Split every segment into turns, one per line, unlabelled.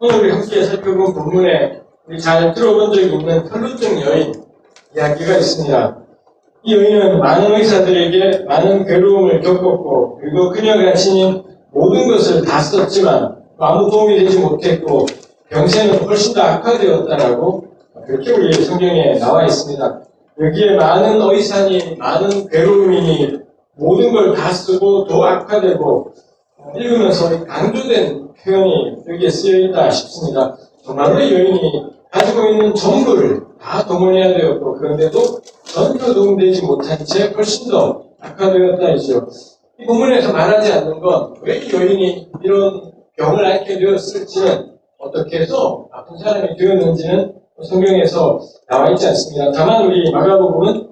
오늘 우리 함께 살펴본 본문에 우리 잘 들어본 적이 있는 혈루증 여인 이야기가 있습니다. 이 여인은 많은 의사들에게 많은 괴로움을 겪었고, 그리고 그녀가 지닌 모든 것을 다 썼지만 아무 도움이 되지 못했고 병세는 훨씬 더 악화되었다라고 그렇게 우리 성경에 나와 있습니다. 여기에 많은 의사니 많은 괴로움이니 모든 걸 다 쓰고 더 악화되고, 읽으면서 강조된 표현이 여기에 쓰여 있다 싶습니다. 정말로 이 여인이 가지고 있는 전부를 다 동원해야 되었고, 그런데도 전혀 도움되지 못한 채 훨씬 더 악화되었다이죠. 이 본문에서 말하지 않는 건 왜 이 여인이 이런 병을 앓게 되었을지는, 어떻게 해서 아픈 사람이 되었는지는 성경에서 나와 있지 않습니다. 다만 우리 마가복음은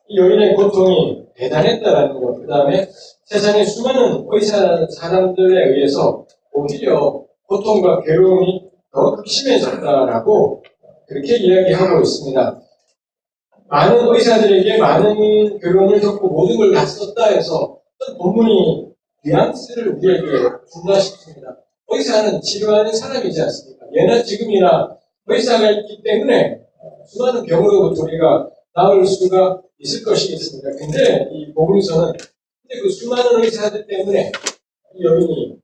이 여인의 고통이 대단했다라는 것, 그 다음에 세상에 수많은 의사라는 사람들에 의해서 오히려 고통과 괴로움이 더 극심해졌다라고 그렇게 이야기하고 있습니다. 많은 의사들에게 많은 괴로움을 겪고 모든 걸 다 썼다 해서 본문이 뉘앙스를 우리에게 준다 싶습니다. 의사는 치료하는 사람이지 않습니까? 예나 지금이나 의사가 있기 때문에 수많은 병으로부터 우리가 나을 수가 있을 것이겠습니다. 근데 이 복음서는 그 수많은 의사들 때문에 이 여인이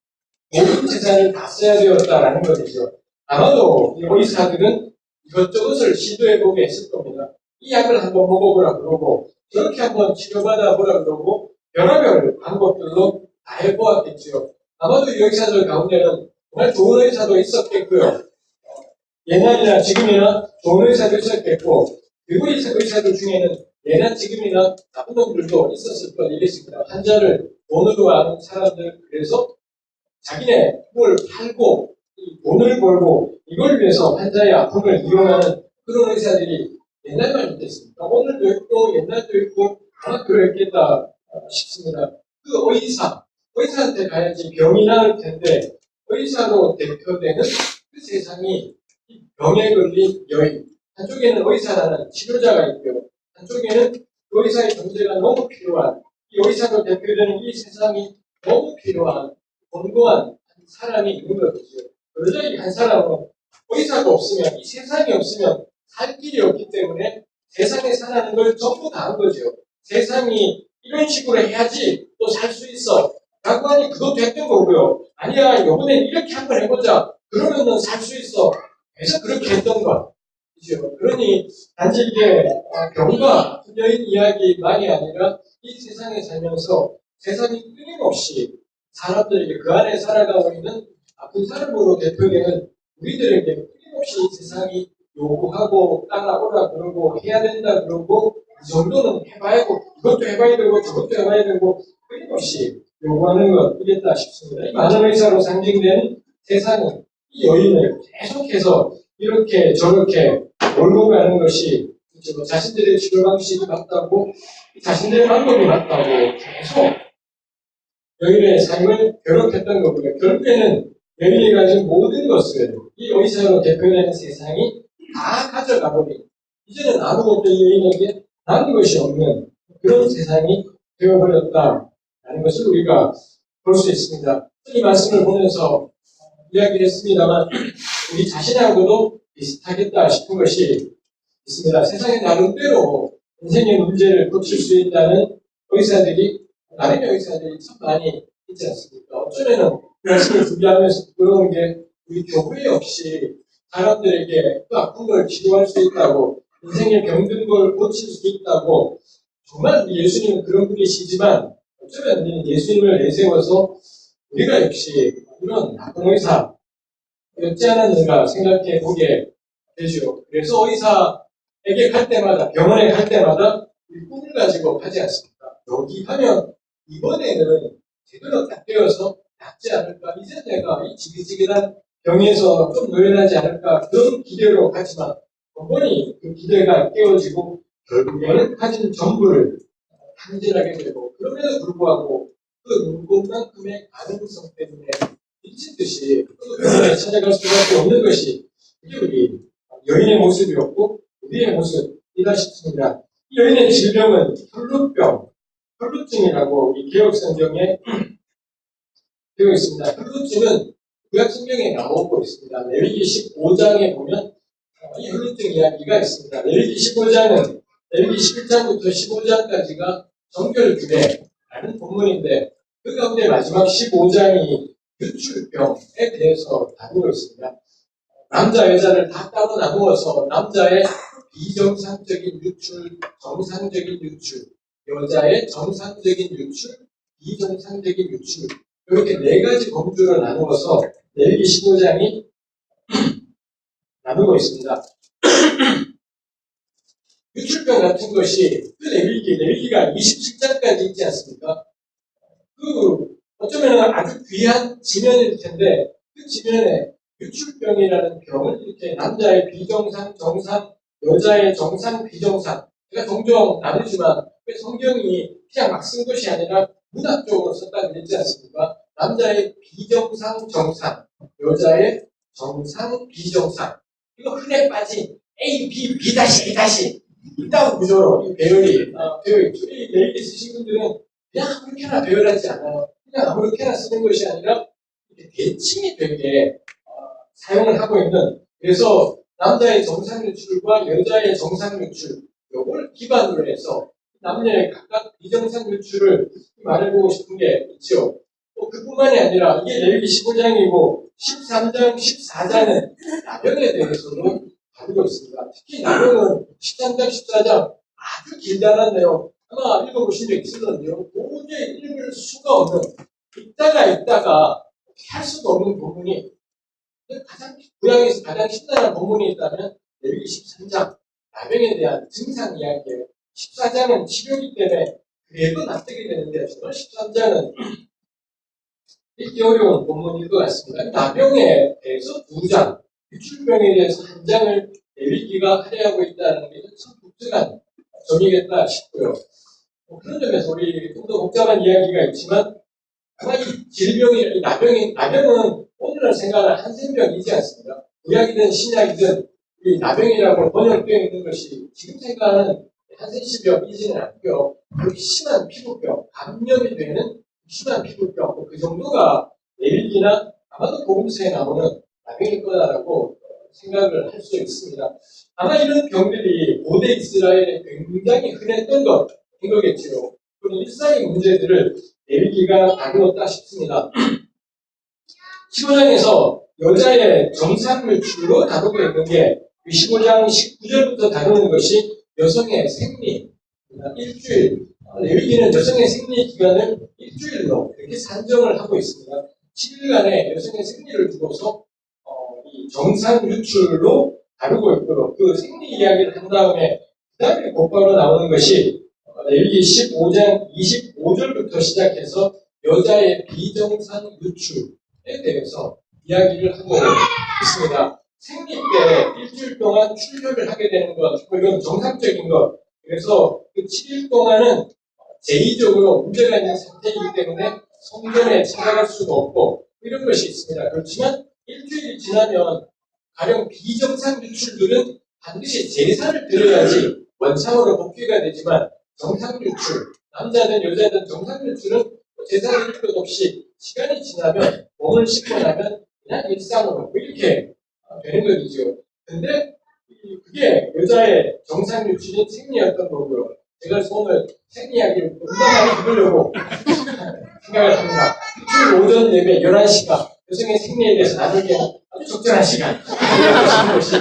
모든 재산을 다 써야 되었다라는 것이죠. 아마도 이 의사들은 이것저것을 시도해보게 했을 겁니다. 이 약을 한번 먹어보라 그러고, 저렇게 한번 치료받아 보라 그러고, 별의별 방법들로 다 해보았겠지요. 아마도 이 의사들 가운데는 정말 좋은 의사도 있었겠고요. 옛날이나 지금이나 좋은 의사도 있었겠고, 그리고 이 의사들 중에는 예나 지금이나 나쁜 놈들도 있었을 뻔이겠습니다. 환자를 돈으로 아는 사람들, 그래서 자기네 뭘 팔고 돈을 벌고 이걸 위해서 환자의 아픔을 이용하는 그런 의사들이 옛날만 있겠습니까? 오늘도 있고 옛날도 있고 아마 그랬겠다 싶습니다. 그 의사한테 가야지 병이 나을 텐데, 의사로 대표되는 그 세상이 병에 걸린 여인, 한쪽에는 의사라는 치료자가 있고요, 한쪽에는 그 의사의 존재가 너무 필요한, 이 의사로 대표되는 이 세상이 너무 필요한 곤고한 사람이 있는 것이죠. 그러자 이 한 사람은 의사가 없으면, 이 세상이 없으면 살 길이 없기 때문에 세상에 사는 걸 전부 다 한 거죠. 세상이 이런 식으로 해야지 또 살 수 있어 라고 하니 그것도 했던 거고요. 아니야, 이번엔 이렇게 한번 해보자, 그러면은 살 수 있어, 그래서 그렇게 했던 거. 그죠? 그러니 단지 이게 병과 여인 이야기만이 아니라 이 세상에 살면서 세상이 끊임없이 사람들에게 그 안에 살아가고 있는 아픈 사람으로 대표되는 우리들에게 끊임없이 세상이 요구하고 따라오라 그러고 해야 된다 그러고 이 정도는 해봐야 되고 이것도 해봐야 되고 저것도 해봐야 되고 끊임없이 요구하는 것이겠다 싶습니다. 이 많은 의사로 상징되는 세상은 이 여인을 계속해서 이렇게 저렇게 몰고 가는 것이 자신들의 치료 방식이 맞다고, 자신들의 방법이 맞다고 계속 여인의 삶을 괴롭혔던 거고요. 결국에는 여인이 가진 모든 것을 이 의사로 대표되는 세상이 다 가져가버린, 이제는 아무것도 이 여인에게 남은 것이 없는 그런 세상이 되어버렸다라는 것을 우리가 볼 수 있습니다. 이 말씀을 보면서 이야기했습니다만 우리 자신하고도 비슷하겠다 싶은 것이 있습니다. 세상에 나름대로 인생의 문제를 고칠 수 있다는 나름의 의사들이 참 많이 있지 않습니까? 어쩌면은 말씀을 준비하면서 부끄러운 게 우리 교회 역시 사람들에게 그 아픈 걸 치료할 수 있다고, 인생의 병든 걸 고칠 수 있다고, 정말 예수님은 그런 분이시지만 어쩌면 예수님을 내세워서 우리가 역시 이런 나쁜 의사였지 않았는가 생각해 보게 되죠. 그래서 의사에게 갈 때마다, 병원에 갈 때마다 이 꿈을 가지고 가지 않습니까? 여기 가면 이번에는 제대로 딱 되어서 낫지 않을까, 이제 내가 이 지긋지긋한 병에서 좀 노연하지 않을까, 그런 기대로 가지만 번번이 그 기대가 깨어지고 결국에는 가진 전부를 탕진하게 되고, 그럼에도 불구하고 그 눈꽃만큼의 가능성 때문에 미친 듯이 그 병원에 찾아갈 수밖에 없는 것이 이게 우리 여인의 모습이었고 우리의 모습이다 싶습니다. 이 여인의 질병은 혈루증이라고 이 개혁성경에 되어 있습니다. 혈루증은 구약 성경에 나오고 있습니다. 레위기 15장에 보면 이 혈루증 이야기가 있습니다. 레위기 15장은 레위기 11장부터 15장까지가 정결규례라는 본문인데 그 가운데 마지막 15장이 유출병에 대해서 다루고 있습니다. 남자, 여자를 다 따로 나누어서 남자의 비정상적인 유출, 정상적인 유출, 여자의 정상적인 유출, 비정상적인 유출 이렇게 네 가지 범주로 나누어서 레위기 15장이 나누고 있습니다. 유출병 같은 것이 그 레위기가 27장까지 있지 않습니까? 어쩌면 아주 귀한 지면일 텐데 그 지면에 유출병이라는 병을 이렇게 남자의 비정상, 정상, 여자의 정상, 비정상 제가 종종 나누지만 성경이 그냥 막 쓴 것이 아니라 문학적으로 썼다고 그랬지 않습니까? 남자의 비정상, 정상, 여자의 정상, 비정상 이거 흔해 빠진 A, B, B 다시, B 다시 이따운 구조로 이 배열이 되어 있죠. 이 레위기 쓰신 분들은 그냥 아무렇게나 배열하지 않아요. 그냥 아무렇게나 쓰는 것이 아니라 대칭이 되게 사용을 하고 있는 그래서 남자의 정상 유출과 여자의 정상 유출 요걸 기반으로 해서 남녀의 각각 비정상 유출을 말해보고 싶은 게 있죠. 그뿐만이 아니라 이게 레위기 15장이고 13장, 14장은 나병에 대해서도 다루고 있습니다. 특히 나병은 13장, 14장 아주 길다란 내용 아마 읽어보신 적 있었는데요. 도저히 읽을 수가 없는 읽다가 할 수가 없는 부분이 구약에서 가장 신선한 본문이 있다면 레위기 13장 나병에 대한 증상 이야기예요. 14장은 치료기 때문에 그래도 납득이 되는데 정말 13장은 읽기 어려운 본문일 것 같습니다. 나병에 대해서 2장, 유출병에 대해서 1장을 레위기가 할애하고 있다는 게 참 독특한 점이겠다 싶고요. 그런 점에서 우리 좀 더 복잡한 이야기가 있지만 아마 이 질병이, 나병은 오늘날 생각하는 한센병이지 않습니까? 구약이든 신약이든 이 나병이라고 번역되어 있는 것이 지금 생각하는 한센시병이지는 않고요. 그렇게 심한 피부병, 감염이 되는 심한 피부병, 그 정도가 레위기나 아마도 복음서에 나오는 나병일 거다라고 생각을 할 수 있습니다. 아마 이런 병들이 고대 이스라엘에 굉장히 흔했던 것인 거겠지요. 그런 일상의 문제들을 레위기가 다루었다 싶습니다. 15장에서 여자의 정상 유출로 다루고 있는 게 15장 19절부터 다루는 것이 여성의 생리, 일주일, 레위기는 여성의 생리 기간을 일주일로 이렇게 산정을 하고 있습니다. 7일간의 여성의 생리를 두고서 이 정상 유출로 다루고 있도록 그 생리 이야기를 한 다음에 그 다음에 곧바로 나오는 것이 레위기 15장 25절부터 시작해서 여자의 비정상 유출에 대해서 이야기를 하고 있습니다. 생리 때 일주일 동안 출혈을 하게 되는 것, 이건 정상적인 것. 그래서 그 7일 동안은 제의적으로 문제가 있는 상태이기 때문에 성전에 찾아갈 수가 없고 이런 것이 있습니다. 그렇지만 일주일이 지나면 가령 비정상 유출들은 반드시 제사를 드려야지 원상으로 복귀가 되지만 정상 유출, 남자든 여자든 정상 유출은 제사를 드릴 것 없이 시간이 지나면 몸을 씻고 나면 그냥 일상으로 이렇게 되는 것이죠. 근데 그게 여자의 정상 유출인 생리였던 거고요. 제가 오늘 생리 이야기를 금방 많이 해보려고 생각을 합니다. 일주일 오전 예배 11시가 여성의 생리에 대해서 나누기에는 아주 적절한 시간. 것이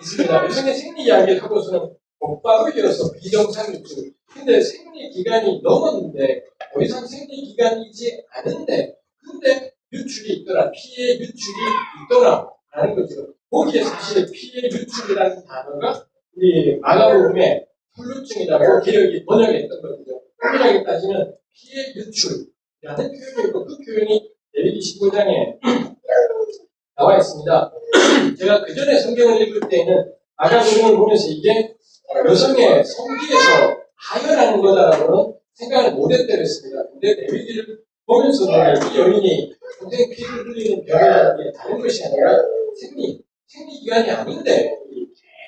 있습니다. 여성의 생리 이야기를 하고서는 곧바로 이어서 비정상 유출. 근데 생리 기간이 넘었는데 더 이상 생리 기간이지 않은데 근데 유출이 있더라. 피해 유출이 있더라. 라는 거죠. 거기에 사실 피해 유출이라는 단어가 우리 마가복음에 혈루증이라고 기록이 번역했던 거죠. 엄밀하게 따지면 피해 유출이라는 표현이 있고 그 표현이 레위기 15장에 나와 있습니다. 제가 그 전에 성경을 읽을 때는 마가복음을 보면서 이게 여성의 성기에서 하혈하는 거다라고는 생각을 못했더랬습니다. 근데 레위기를 보면서도 이 여인이 평생 피를 흘리는 병이라는 게 다른 것이 아니라 생리 기간이 아닌데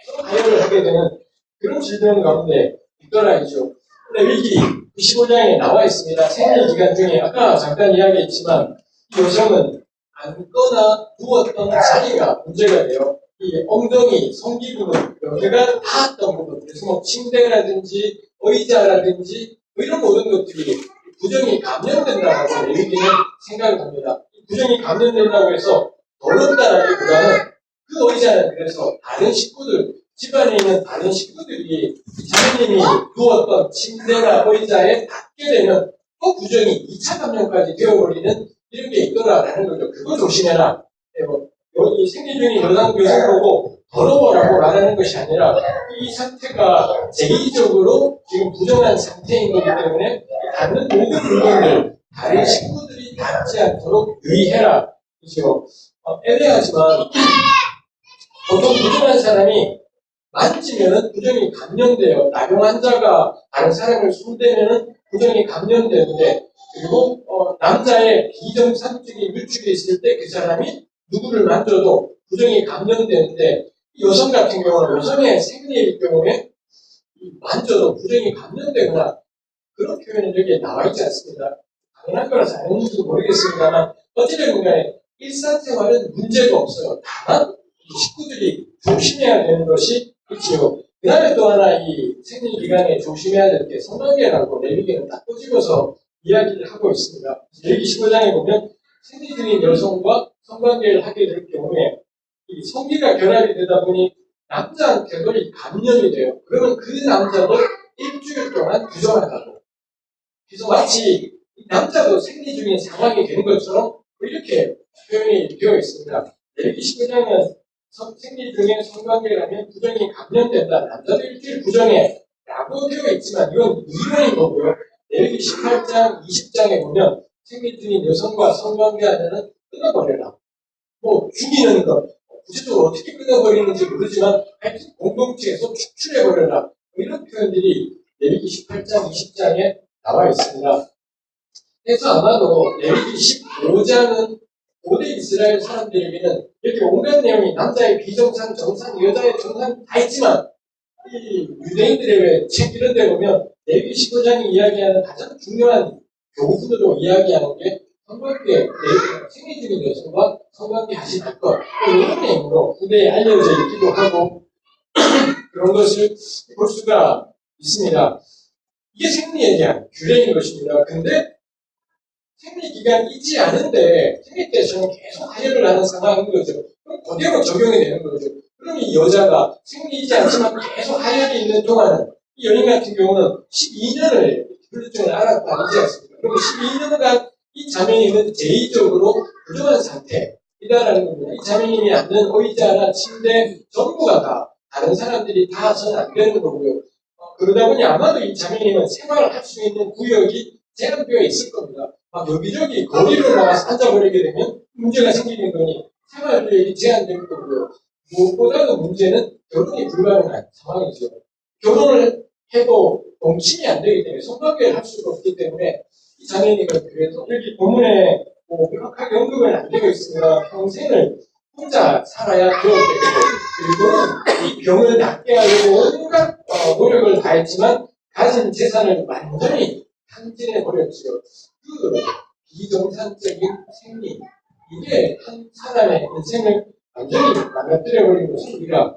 계속 하혈을 하게 되는 그런 질병 가운데 있더라 있죠. 레위기 25장에 나와 있습니다. 생리 기간 중에 아까 잠깐 이야기했지만 이 여성은 앉거나 누웠던 자리가 문제가 돼요. 이 엉덩이, 성기부분, 여기가 닿았던 부분, 그래서 뭐 침대라든지 의자라든지 뭐 이런 모든 것들이 부정이 감염된다고 레위기는 생각을 합니다. 부정이 감염된다고 해서 더럽다라기보다는 그 의자는 그래서 다른 식구들, 집안에 있는 다른 식구들이 자매님이 누웠던 침대나 의자에 닿게 되면 또 부정이 2차 감염까지 되어버리는 이런 게 있더라라는 거죠. 그거 조심해라. 여기 생리 중인 여성 보고 더러워라고 말하는 것이 아니라 이 상태가 제의적으로 지금 부정한 상태인 거기 때문에 닿는 모든 물건들 다른 식구들이 닿지 않도록 유의해라. 그죠? 애매하지만 보통 부정한 사람이 만지면은 부정이 감염돼요. 나병 환자가 다른 사람을 손대면은 부정이 감염되는데, 그리고 남자의 비정상적인 물축이 있을 때 그 사람이 누구를 만져도 부정이 감염되는데, 여성 같은 경우는 여성의 생리일 경우에 만져도 부정이 감염되거나 그런 표현은 여기에 나와 있지 않습니다. 당연한 거라서 아는지도 모르겠습니다만 어찌됐든 간에 일상생활은 문제가 없어요. 다만 식구들이 조심해야 되는 것이 있지요. 그 다음에 또 하나 이 생리기간에 조심해야 될 게 성관계라고 레위기는 딱 꼬집어서 이야기를 하고 있습니다. 레위기 15장에 보면 생리 중인 여성과 성관계를 하게 될 경우에 이 성기가 결합이 되다 보니 남자한테도 이 감염이 돼요. 그러면 그 남자도 일주일 동안 부정하다고. 그래서 마치 남자도 생리 중인 상황이 되는 것처럼 이렇게 표현이 되어 있습니다. 레위기 15장은 생리 중에 성관계를 하면 부정이 감염된다. 남자도 일주일 부정해. 라고 되어 있지만 이건 이론인 거고요. 레위기 18장, 20장에 보면 생리 중인 여성과 성관계하면은 끊어버려라. 뭐 죽이는 것, 구체적으로 어떻게 끊어버리는지 모르지만 하여튼 공동체에서 축출해버려라. 이런 표현들이 레위기 18장, 20장에 나와 있습니다. 그래서 아마도 레위기 15장은 고대 이스라엘 사람들에게는 이렇게 온갖 내용이 남자의 비정상, 정상, 여자의 정상 다 있지만 이 유대인들의 책 이런 데 보면 레위기 15장이 이야기하는 가장 중요한 교훈으로 이야기하는 게 성관계, 생리 중인 여성과 성관계 하시는 것 이런 내용으로 후대에 알려져 있기도 하고 그런 것을 볼 수가 있습니다. 이게 생리에 대한 규례인 것입니다. 근데 생리 기간이 있지 않은데 생리 때 저는 계속 하혈을 하는 상황인 거죠. 그럼 그대로 적용이 되는 거죠. 그럼 이 여자가 생리이지 않지만 계속 하혈이 있는 동안은 이 여인 같은 경우는 12년을 불류증을 앓았다 하지 않습니까? 그럼 12년간 이 자매님은 제의적으로 부정한 상태이다라는 겁니다. 이 자매님이 앉는 의자나 침대 전부가 다 다른 사람들이 다 서는 안 되는 거고요. 그러다 보니 아마도 이 자매님은 생활을 할 수 있는 구역이 제한되어 있을 겁니다. 막 여기저기 거리로 나가서 앉아버리게 되면 문제가 생기는 거니 생활구역이 제한될 거고요. 무엇보다도 문제는 결혼이 불가능한 상황이죠. 결혼을 해도 동침이 안 되기 때문에 성관계를 할 수가 없기 때문에 이 자매님은 그래서 여기 본문에 명확하게 언급은 안 되어 있습니다. 평생을 혼자 살아야 되었겠고 그리고는 이 병을 낫게 하려고 온갖 노력을 다했지만 가진 재산을 완전히 탕진해 버렸죠. 그 비정상적인 생리 이게 한 사람의 인생을 완전히 망가뜨려 버린 것을 우리가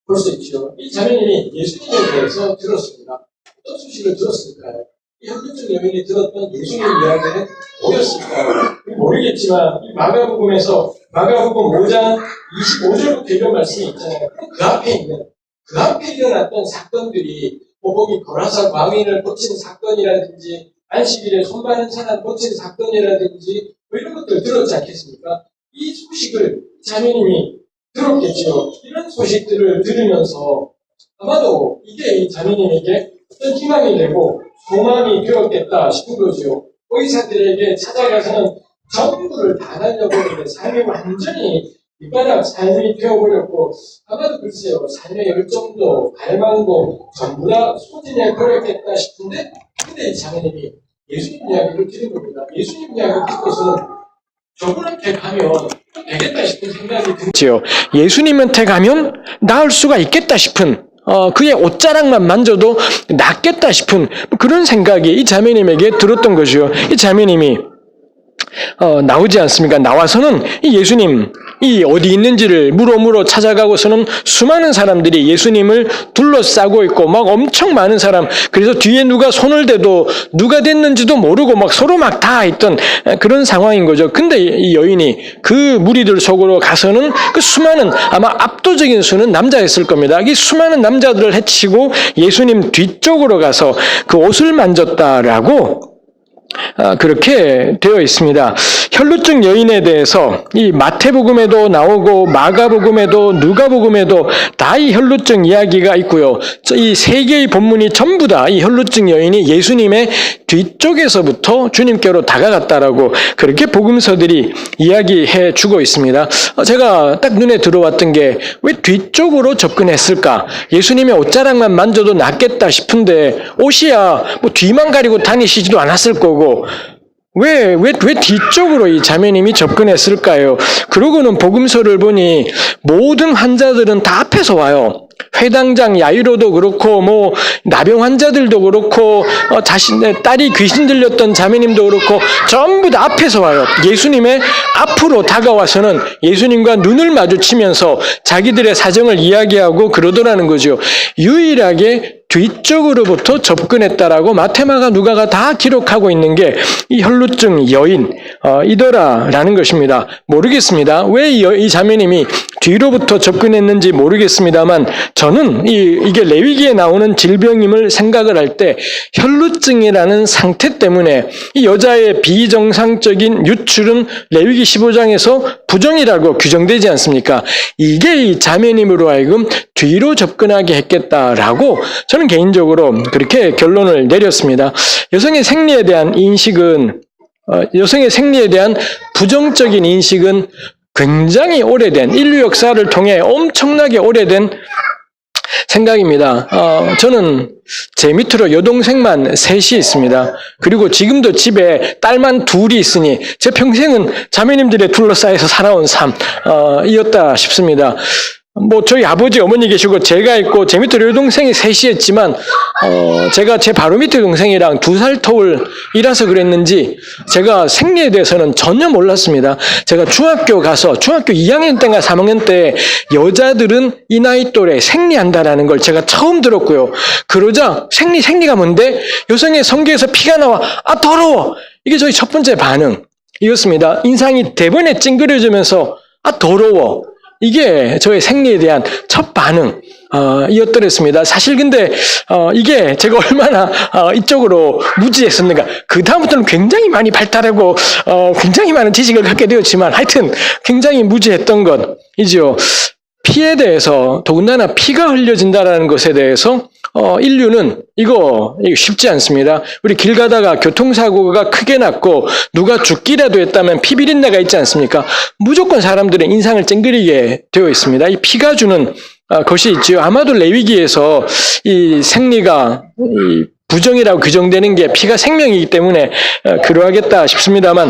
볼 수 있죠. 이 자매님이 예수님에 대해서 들었습니다. 어떤 소식을 들었을까요? 이 현실적 여인이 들었던 예수님의 이야기는 뭐였을까요? 모르겠지만 이 마가복음에서 마가복음 5장 25절부터 이런 말씀이 있잖아요. 그 앞에 일어났던 사건들이 거기 거라사 광인을 고친 사건이라든지 안식일에 손 바른 사람 고친 사건이라든지 뭐 이런 것들 들었지 않겠습니까? 이 소식을 자매님이 들었겠죠. 이런 소식들을 들으면서 아마도 이게 이 자매님에게 어떤 희망이 되고 소망이 되었겠다 싶은 거죠. 의사들에게 찾아가서는 전부를 다 날려버리는 삶이 완전히 밑바닥 삶이 되어버렸고 아마도 글쎄요 삶의 열정도 갈망도 전부 다 소진해 버렸겠다 싶은데 근데 이 자매님이 예수님 이야기를 들은 겁니다. 예수님 이야기를 듣고서는 저분한테 가면 되겠다 싶은 생각이 들지요. 예수님한테 가면 나을 수가 있겠다 싶은 그의 옷자락만 만져도 낫겠다 싶은 그런 생각이 이 자매님에게 들었던 거죠. 이 자매님이
나오지 않습니까? 나와서는 이 예수님 이 어디 있는지를 물어 찾아가고서는 수많은 사람들이 예수님을 둘러싸고 있고 막 엄청 많은 사람, 그래서 뒤에 누가 손을 대도 누가 됐는지도 모르고 막 서로 막 다 있던 그런 상황인 거죠. 근데 이 여인이 그 무리들 속으로 가서는 그 수많은, 아마 압도적인 수는 남자였을 겁니다. 이 수많은 남자들을 해치고 예수님 뒤쪽으로 가서 그 옷을 만졌다라고 그렇게 되어 있습니다. 혈루증 여인에 대해서 이 마태복음에도 나오고 마가복음에도 누가복음에도 다 이 혈루증 이야기가 있고요. 이 세 개의 본문이 전부 다 이 혈루증 여인이 예수님의 뒤쪽에서부터 주님께로 다가갔다라고 그렇게 복음서들이 이야기해 주고 있습니다. 제가 딱 눈에 들어왔던 게 왜 뒤쪽으로 접근했을까? 예수님의 옷자락만 만져도 낫겠다 싶은데 옷이야 뭐 뒤만 가리고 다니시지도 않았을 거고 왜 뒤쪽으로 이 자매님이 접근했을까요? 그러고는 복음서를 보니 모든 환자들은 다 앞에서 와요. 회당장 야이로도 그렇고 뭐 나병 환자들도 그렇고 자신의 딸이 귀신 들렸던 자매님도 그렇고 전부 다 앞에서 와요. 예수님의 앞으로 다가와서는 예수님과 눈을 마주치면서 자기들의 사정을 이야기하고 그러더라는 거죠. 유일하게 뒤쪽으로부터 접근했다라고 마테마가 누가가 다 기록하고 있는 게 이 혈루증 여인이더라라는 것입니다. 모르겠습니다. 왜 이 자매님이 뒤로부터 접근했는지 모르겠습니다만 저는 이게 레위기에 나오는 질병임을 생각을 할 때 혈루증이라는 상태 때문에 이 여자의 비정상적인 유출은 레위기 15장에서 부정이라고 규정되지 않습니까? 이게 이 자매님으로 하여금 뒤로 접근하게 했겠다라고 저는 개인적으로 그렇게 결론을 내렸습니다. 여성의 생리에 대한 인식은 여성의 생리에 대한 부정적인 인식은 굉장히 오래된 인류 역사를 통해 엄청나게 오래된 생각입니다. 저는 제 밑으로 여동생만 셋이 있습니다. 그리고 지금도 집에 딸만 둘이 있으니 제 평생은 자매님들에 둘러싸여서 살아온 삶이었다 싶습니다. 뭐 저희 아버지 어머니 계시고 제가 있고 제 밑으로 여동생이 셋이 있지만 제가 제 바로 밑에 동생이랑 2살 터울이라서 그랬는지 제가 생리에 대해서는 전혀 몰랐습니다. 제가 중학교 가서 중학교 2학년 때인가 3학년 때 여자들은 이 나이 또래 생리한다라는 걸 제가 처음 들었고요. 그러자 생리가 뭔데? 여성의 성기에서 피가 나와. 아 더러워. 이게 저희 첫 번째 반응이었습니다. 인상이 대번에 찡그려지면서 아 더러워. 이게 저의 생리에 대한 첫 반응이었더랬습니다. 사실 근데 이게 제가 얼마나 이쪽으로 무지했었는가. 그 다음부터는 굉장히 많이 발달하고 굉장히 많은 지식을 갖게 되었지만 하여튼 굉장히 무지했던 것이죠. 피에 대해서 더군다나 피가 흘려진다는 것에 대해서 인류는 이거 쉽지 않습니다. 우리 길 가다가 교통사고가 크게 났고 누가 죽기라도 했다면 피 비린내가 있지 않습니까? 무조건 사람들은 인상을 찡그리게 되어 있습니다. 이 피가 주는 것이 있지요. 아마도 레위기에서 이 생리가 부정이라고 규정되는 게 피가 생명이기 때문에 그러하겠다 싶습니다만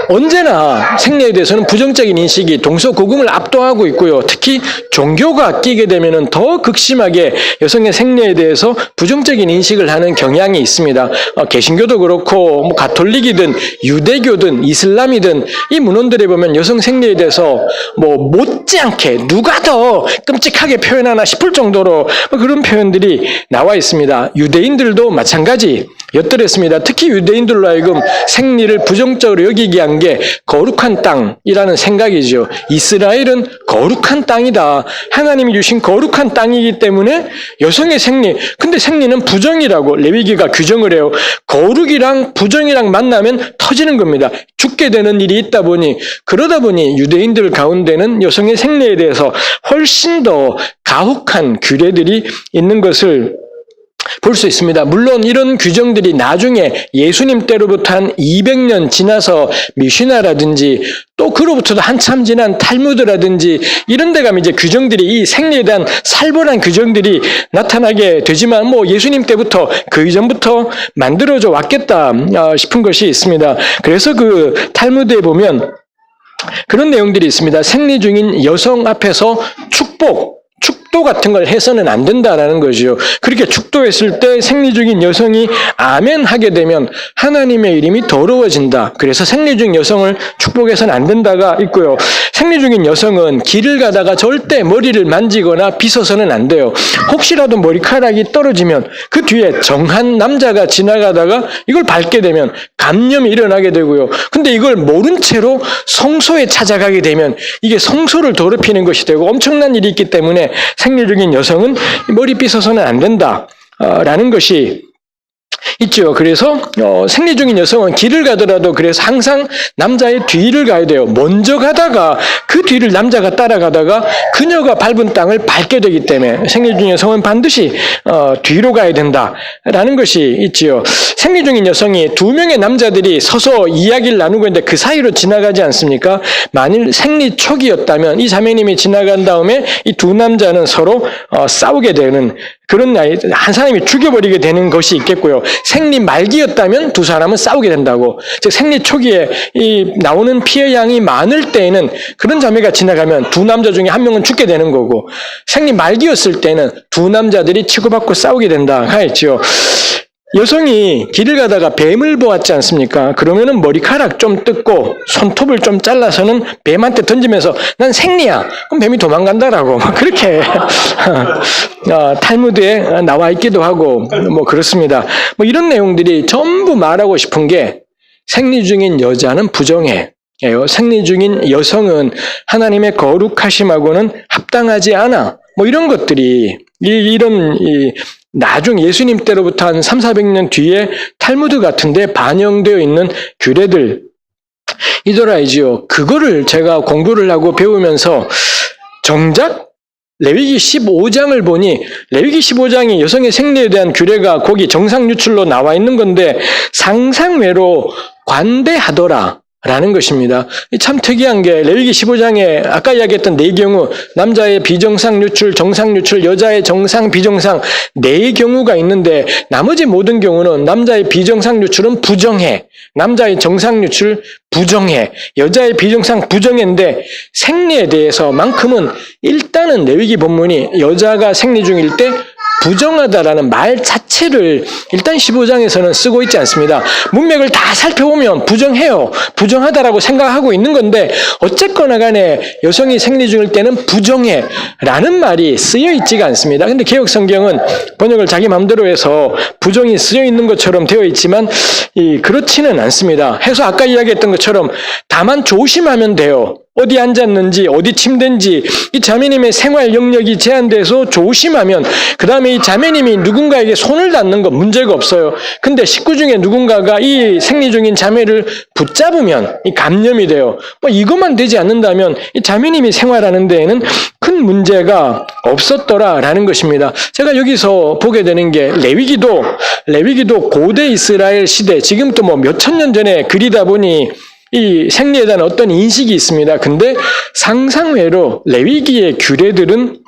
언제나 생리에 대해서는 부정적인 인식이 동서고금을 압도하고 있고요. 특히 종교가 끼게 되면 더 극심하게 여성의 생리에 대해서 부정적인 인식을 하는 경향이 있습니다. 개신교도 그렇고 뭐 가톨릭이든 유대교든 이슬람이든 이 문헌들에 보면 여성 생리에 대해서 뭐 못지않게 누가 더 끔찍하게 표현하나 싶을 정도로 그런 표현들이 나와 있습니다. 유대인들도 마찬가지였더랬습니다. 특히 유대인들로 하여금 생리를 부정적으로 여기게 한 게 거룩한 땅이라는 생각이죠. 이스라엘은 거룩한 땅이다. 하나님이 주신 거룩한 땅이기 때문에 여성의 생리, 근데 생리는 부정이라고 레위기가 규정을 해요. 거룩이랑 부정이랑 만나면 터지는 겁니다. 죽게 되는 일이 있다 보니 그러다 보니 유대인들 가운데는 여성의 생리에 대해서 훨씬 더 가혹한 규례들이 있는 것을 볼 수 있습니다. 물론 이런 규정들이 나중에 예수님 때로부터 한 200년 지나서 미시나라든지 또 그로부터도 한참 지난 탈무드라든지 이런 데 가면 이제 규정들이 이 생리에 대한 살벌한 규정들이 나타나게 되지만 뭐 예수님 때부터 그 이전부터 만들어져 왔겠다 싶은 것이 있습니다. 그래서 그 탈무드에 보면 그런 내용들이 있습니다. 생리 중인 여성 앞에서 축복 축도 같은 걸 해서는 안 된다라는 거죠. 그렇게 축도했을 때 생리 중인 여성이 아멘 하게 되면 하나님의 이름이 더러워진다. 그래서 생리 중인 여성을 축복해서는 안 된다가 있고요. 생리 중인 여성은 길을 가다가 절대 머리를 만지거나 빗어서는 안 돼요. 혹시라도 머리카락이 떨어지면 그 뒤에 정한 남자가 지나가다가 이걸 밟게 되면 감염이 일어나게 되고요. 근데 이걸 모른 채로 성소에 찾아가게 되면 이게 성소를 더럽히는 것이 되고 엄청난 일이 있기 때문에 생리 중인 여성은 머리 빗어서는 안 된다. 라는 것이 있죠. 그래서 생리 중인 여성은 길을 가더라도 그래서 항상 남자의 뒤를 가야 돼요. 먼저 가다가 그 뒤를 남자가 따라가다가 그녀가 밟은 땅을 밟게 되기 때문에 생리 중인 여성은 반드시 뒤로 가야 된다라는 것이 있지요. 생리 중인 여성이 두 명의 남자들이 서서 이야기를 나누고 있는데 그 사이로 지나가지 않습니까? 만일 생리 초기였다면 이 자매님이 지나간 다음에 이 두 남자는 서로 싸우게 되는 그런 한 사람이 죽여버리게 되는 것이 있겠고요. 생리 말기였다면 두 사람은 싸우게 된다고. 즉 생리 초기에 이 나오는 피해 양이 많을 때에는 그런 자매가 지나가면 두 남자 중에 한 명은 죽게 되는 거고, 생리 말기였을 때는 두 남자들이 치고받고 싸우게 된다 하였죠. 여성이 길을 가다가 뱀을 보았지 않습니까? 그러면은 머리카락 좀 뜯고 손톱을 좀 잘라서는 뱀한테 던지면서 난 생리야. 그럼 뱀이 도망간다라고 그렇게 탈무드에 나와 있기도 하고 뭐 그렇습니다. 뭐 이런 내용들이 전부 말하고 싶은 게 생리 중인 여자는 부정해. 생리 중인 여성은 하나님의 거룩하심하고는 합당하지 않아. 뭐 이런 것들이 이런 나중 예수님 때로부터 한 300~400년 뒤에 탈무드 같은 데 반영되어 있는 규례들 이더라이지요. 그거를 제가 공부를 하고 배우면서 정작 레위기 15장을 보니 레위기 15장이 여성의 생리에 대한 규례가 거기 정상 유출로 나와 있는 건데 상상외로 관대하더라. 라는 것입니다. 참 특이한 게 레위기 15장에 아까 이야기했던 네 경우 남자의 비정상 유출, 정상 유출, 여자의 정상, 비정상 네 경우가 있는데 나머지 모든 경우는 남자의 비정상 유출은 부정해, 남자의 정상 유출 부정해, 여자의 비정상 부정해인데 생리에 대해서만큼은 일단은 레위기 본문이 여자가 생리 중일 때 부정하다라는 말 자체를 일단 15장에서는 쓰고 있지 않습니다. 문맥을 다 살펴보면 부정해요. 부정하다라고 생각하고 있는 건데 어쨌거나 간에 여성이 생리 중일 때는 부정해 라는 말이 쓰여 있지가 않습니다. 근데 개역 성경은 번역을 자기 마음대로 해서 부정이 쓰여 있는 것처럼 되어 있지만 그렇지는 않습니다. 해서 아까 이야기했던 것처럼 다만 조심하면 돼요. 어디 앉았는지, 어디 침대인지, 이 자매님의 생활 영역이 제한돼서 조심하면, 그 다음에 이 자매님이 누군가에게 손을 닿는 건 문제가 없어요. 근데 식구 중에 누군가가 이 생리 중인 자매를 붙잡으면 이 감염이 돼요. 뭐 이것만 되지 않는다면 이 자매님이 생활하는 데에는 큰 문제가 없었더라라는 것입니다. 제가 여기서 보게 되는 게 레위기도 고대 이스라엘 시대, 지금부터 뭐 몇천 년 전에 그리다 보니 이 생리에 대한 어떤 인식이 있습니다. 근데 상상외로 레위기의 규례들은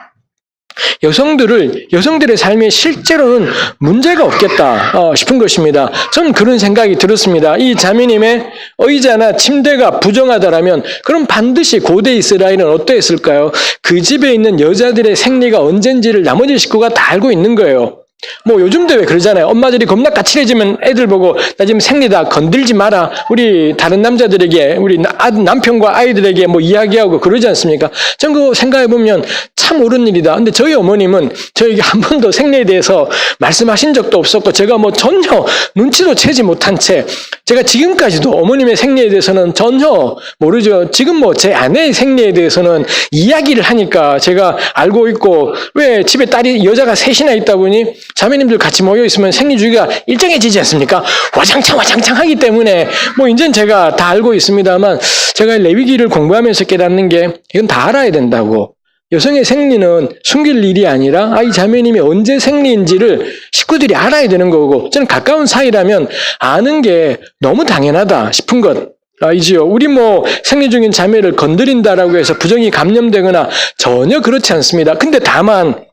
여성들의 삶에 실제로는 문제가 없겠다 싶은 것입니다. 저는 그런 생각이 들었습니다. 이 자매님의 의자나 침대가 부정하다라면 그럼 반드시 고대 이스라엘은 어떠했을까요? 그 집에 있는 여자들의 생리가 언젠지를 나머지 식구가 다 알고 있는 거예요. 뭐 요즘도 왜 그러잖아요. 엄마들이 겁나 까칠해지면 애들 보고 나 지금 생리다 건들지 마라. 우리 다른 남자들에게 우리 남편과 아이들에게 뭐 이야기하고 그러지 않습니까? 전 그거 생각해보면 참 옳은 일이다. 근데 저희 어머님은 저에게 한 번도 생리에 대해서 말씀하신 적도 없었고 제가 뭐 전혀 눈치도 채지 못한 채 제가 지금까지도 어머님의 생리에 대해서는 전혀 모르죠. 지금 뭐 제 아내의 생리에 대해서는 이야기를 하니까 제가 알고 있고 왜 집에 여자가 셋이나 있다 보니 자매님들 같이 모여 있으면 생리 주기가 일정해지지 않습니까? 와장창 하기 때문에 뭐 이제는 제가 다 알고 있습니다만 제가 레위기를 공부하면서 깨닫는 게 이건 다 알아야 된다고. 여성의 생리는 숨길 일이 아니라 이 자매님이 언제 생리인지를 식구들이 알아야 되는 거고 저는 가까운 사이라면 아는 게 너무 당연하다 싶은 것. 이지요. 우리 뭐 생리 중인 자매를 건드린다라고 해서 부정이 감염되거나 전혀 그렇지 않습니다. 근데 다만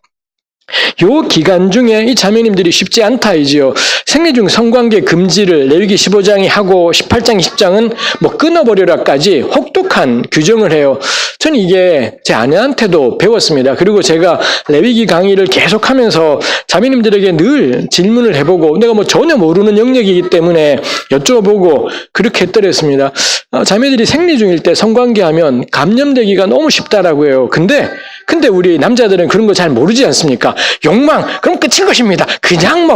요 기간 중에 이 자매님들이 쉽지 않다이지요. 생리 중 성관계 금지를 레위기 15장이 하고 18장, 20장은 뭐 끊어버려라까지 혹독한 규정을 해요. 저는 이게 제 아내한테도 배웠습니다. 그리고 제가 레위기 강의를 계속하면서 자매님들에게 늘 질문을 해보고 내가 뭐 전혀 모르는 영역이기 때문에 여쭤보고 그렇게 했더랬습니다. 자매들이 생리 중일 때 성관계하면 감염되기가 너무 쉽다라고 해요. 근데 우리 남자들은 그런 거 잘 모르지 않습니까? 욕망, 그럼 끝인 것입니다. 그냥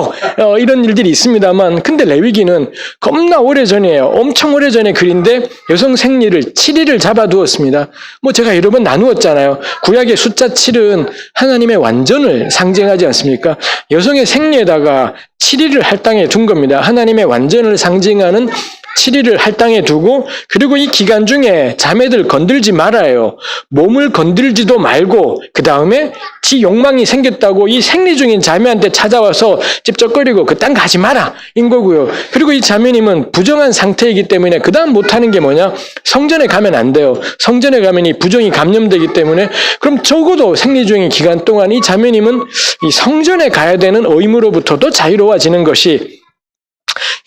이런 일들이 있습니다만, 근데 레위기는 겁나 오래전이에요. 엄청 오래전의 글인데 여성 생리를 7일을 잡아두었습니다. 제가 여러 번 나누었잖아요. 구약의 숫자 7은 하나님의 완전을 상징하지 않습니까? 여성의 생리에다가 7일을 할당해 둔 겁니다. 하나님의 완전을 상징하는 7일을 할당해 두고, 그리고 이 기간 중에 자매들 건들지 말아요. 몸을 건들지도 말고, 그 다음에 지 욕망이 생겼다고 이 생리 중인 자매한테 찾아와서 찝쩍거리고 그딴 거 하지 마라 인 거고요. 그리고 이 자매님은 부정한 상태이기 때문에 그 다음 못하는 게 뭐냐? 성전에 가면 안 돼요. 성전에 가면 이 부정이 감염되기 때문에, 그럼 적어도 생리 중인 기간 동안 이 자매님은 이 성전에 가야 되는 의무로부터도 자유로워지는 것이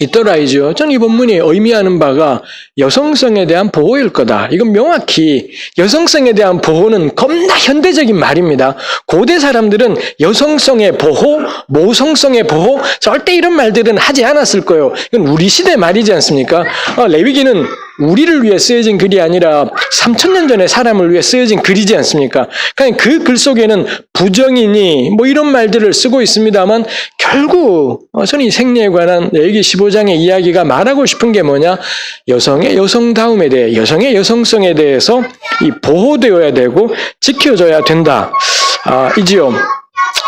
있더라이죠. 전 이 본문이 의미하는 바가 여성성에 대한 보호일 거다. 이건 명확히 여성성에 대한 보호는 겁나 현대적인 말입니다. 고대 사람들은 여성성의 보호, 모성성의 보호, 절대 이런 말들은 하지 않았을 거예요. 이건 우리 시대 말이지 않습니까? 레위기는 우리를 위해 쓰여진 글이 아니라 3000년 전에 사람을 위해 쓰여진 글이지 않습니까? 그러니까 그 글 속에는 부정이니 이런 말들을 쓰고 있습니다만, 결국 저는 이 생리에 관한 레위기 15장의 이야기가 말하고 싶은 게 뭐냐? 여성의 여성다움에 대해, 여성의 여성성에 대해서 이 보호되어야 되고 지켜져야 된다. 이지요.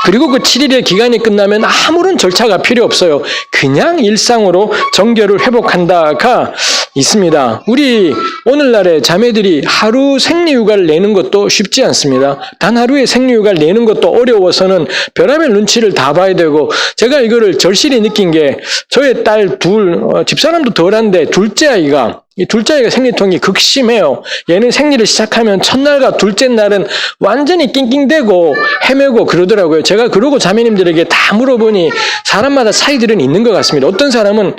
그리고 그 7일의 기간이 끝나면 아무런 절차가 필요 없어요. 그냥 일상으로 정결을 회복한다가 있습니다. 우리 오늘날의 자매들이 하루 생리휴가를 내는 것도 쉽지 않습니다. 단 하루의 생리휴가를 내는 것도 어려워서는 별의별 눈치를 다 봐야 되고, 제가 이거를 절실히 느낀 게 저의 딸 집사람도 덜한데 이 둘째 아이가 생리통이 극심해요. 얘는 생리를 시작하면 첫날과 둘째 날은 완전히 낑낑대고 헤매고 그러더라고요. 제가 그러고 자매님들에게 다 물어보니 사람마다 차이들은 있는 것 같습니다. 어떤 사람은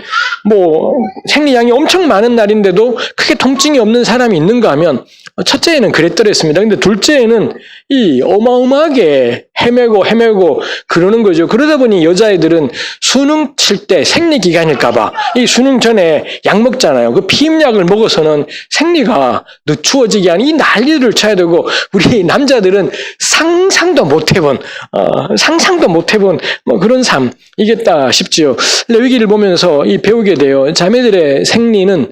생리량이 엄청 많은 날인데도 크게 통증이 없는 사람이 있는가 하면, 첫째에는 그랬더랬습니다. 근데 둘째에는 이 어마어마하게 헤매고 그러는 거죠. 그러다 보니 여자애들은 수능 칠 때 생리 기간일까봐 이 수능 전에 약 먹잖아요. 그 피임약을 먹어서는 생리가 늦추어지게 하는 이 난리를 쳐야 되고, 우리 남자들은 상상도 못 해본 그런 삶이겠다 싶지요. 레위기를 보면서 배우게 돼요. 자매들의 생리는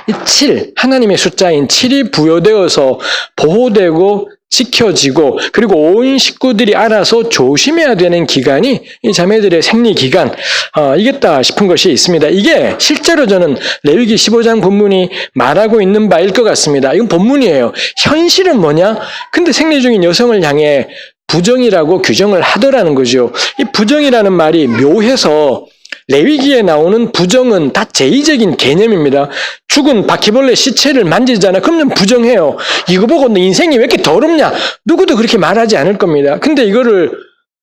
이 7, 하나님의 숫자인 7이 부여되어서 보호되고 지켜지고, 그리고 온 식구들이 알아서 조심해야 되는 기간이 이 자매들의 생리 기간 이겠다 싶은 것이 있습니다. 이게 실제로 저는 레위기 15장 본문이 말하고 있는 바일 것 같습니다. 이건 본문이에요. 현실은 뭐냐? 근데 생리 중인 여성을 향해 부정이라고 규정을 하더라는 거죠. 이 부정이라는 말이 묘해서 레위기에 나오는 부정은 다 제의적인 개념입니다. 죽은 바퀴벌레 시체를 만지잖아. 그러면 부정해요. 이거 보고 너 인생이 왜 이렇게 더럽냐? 누구도 그렇게 말하지 않을 겁니다. 근데 이거를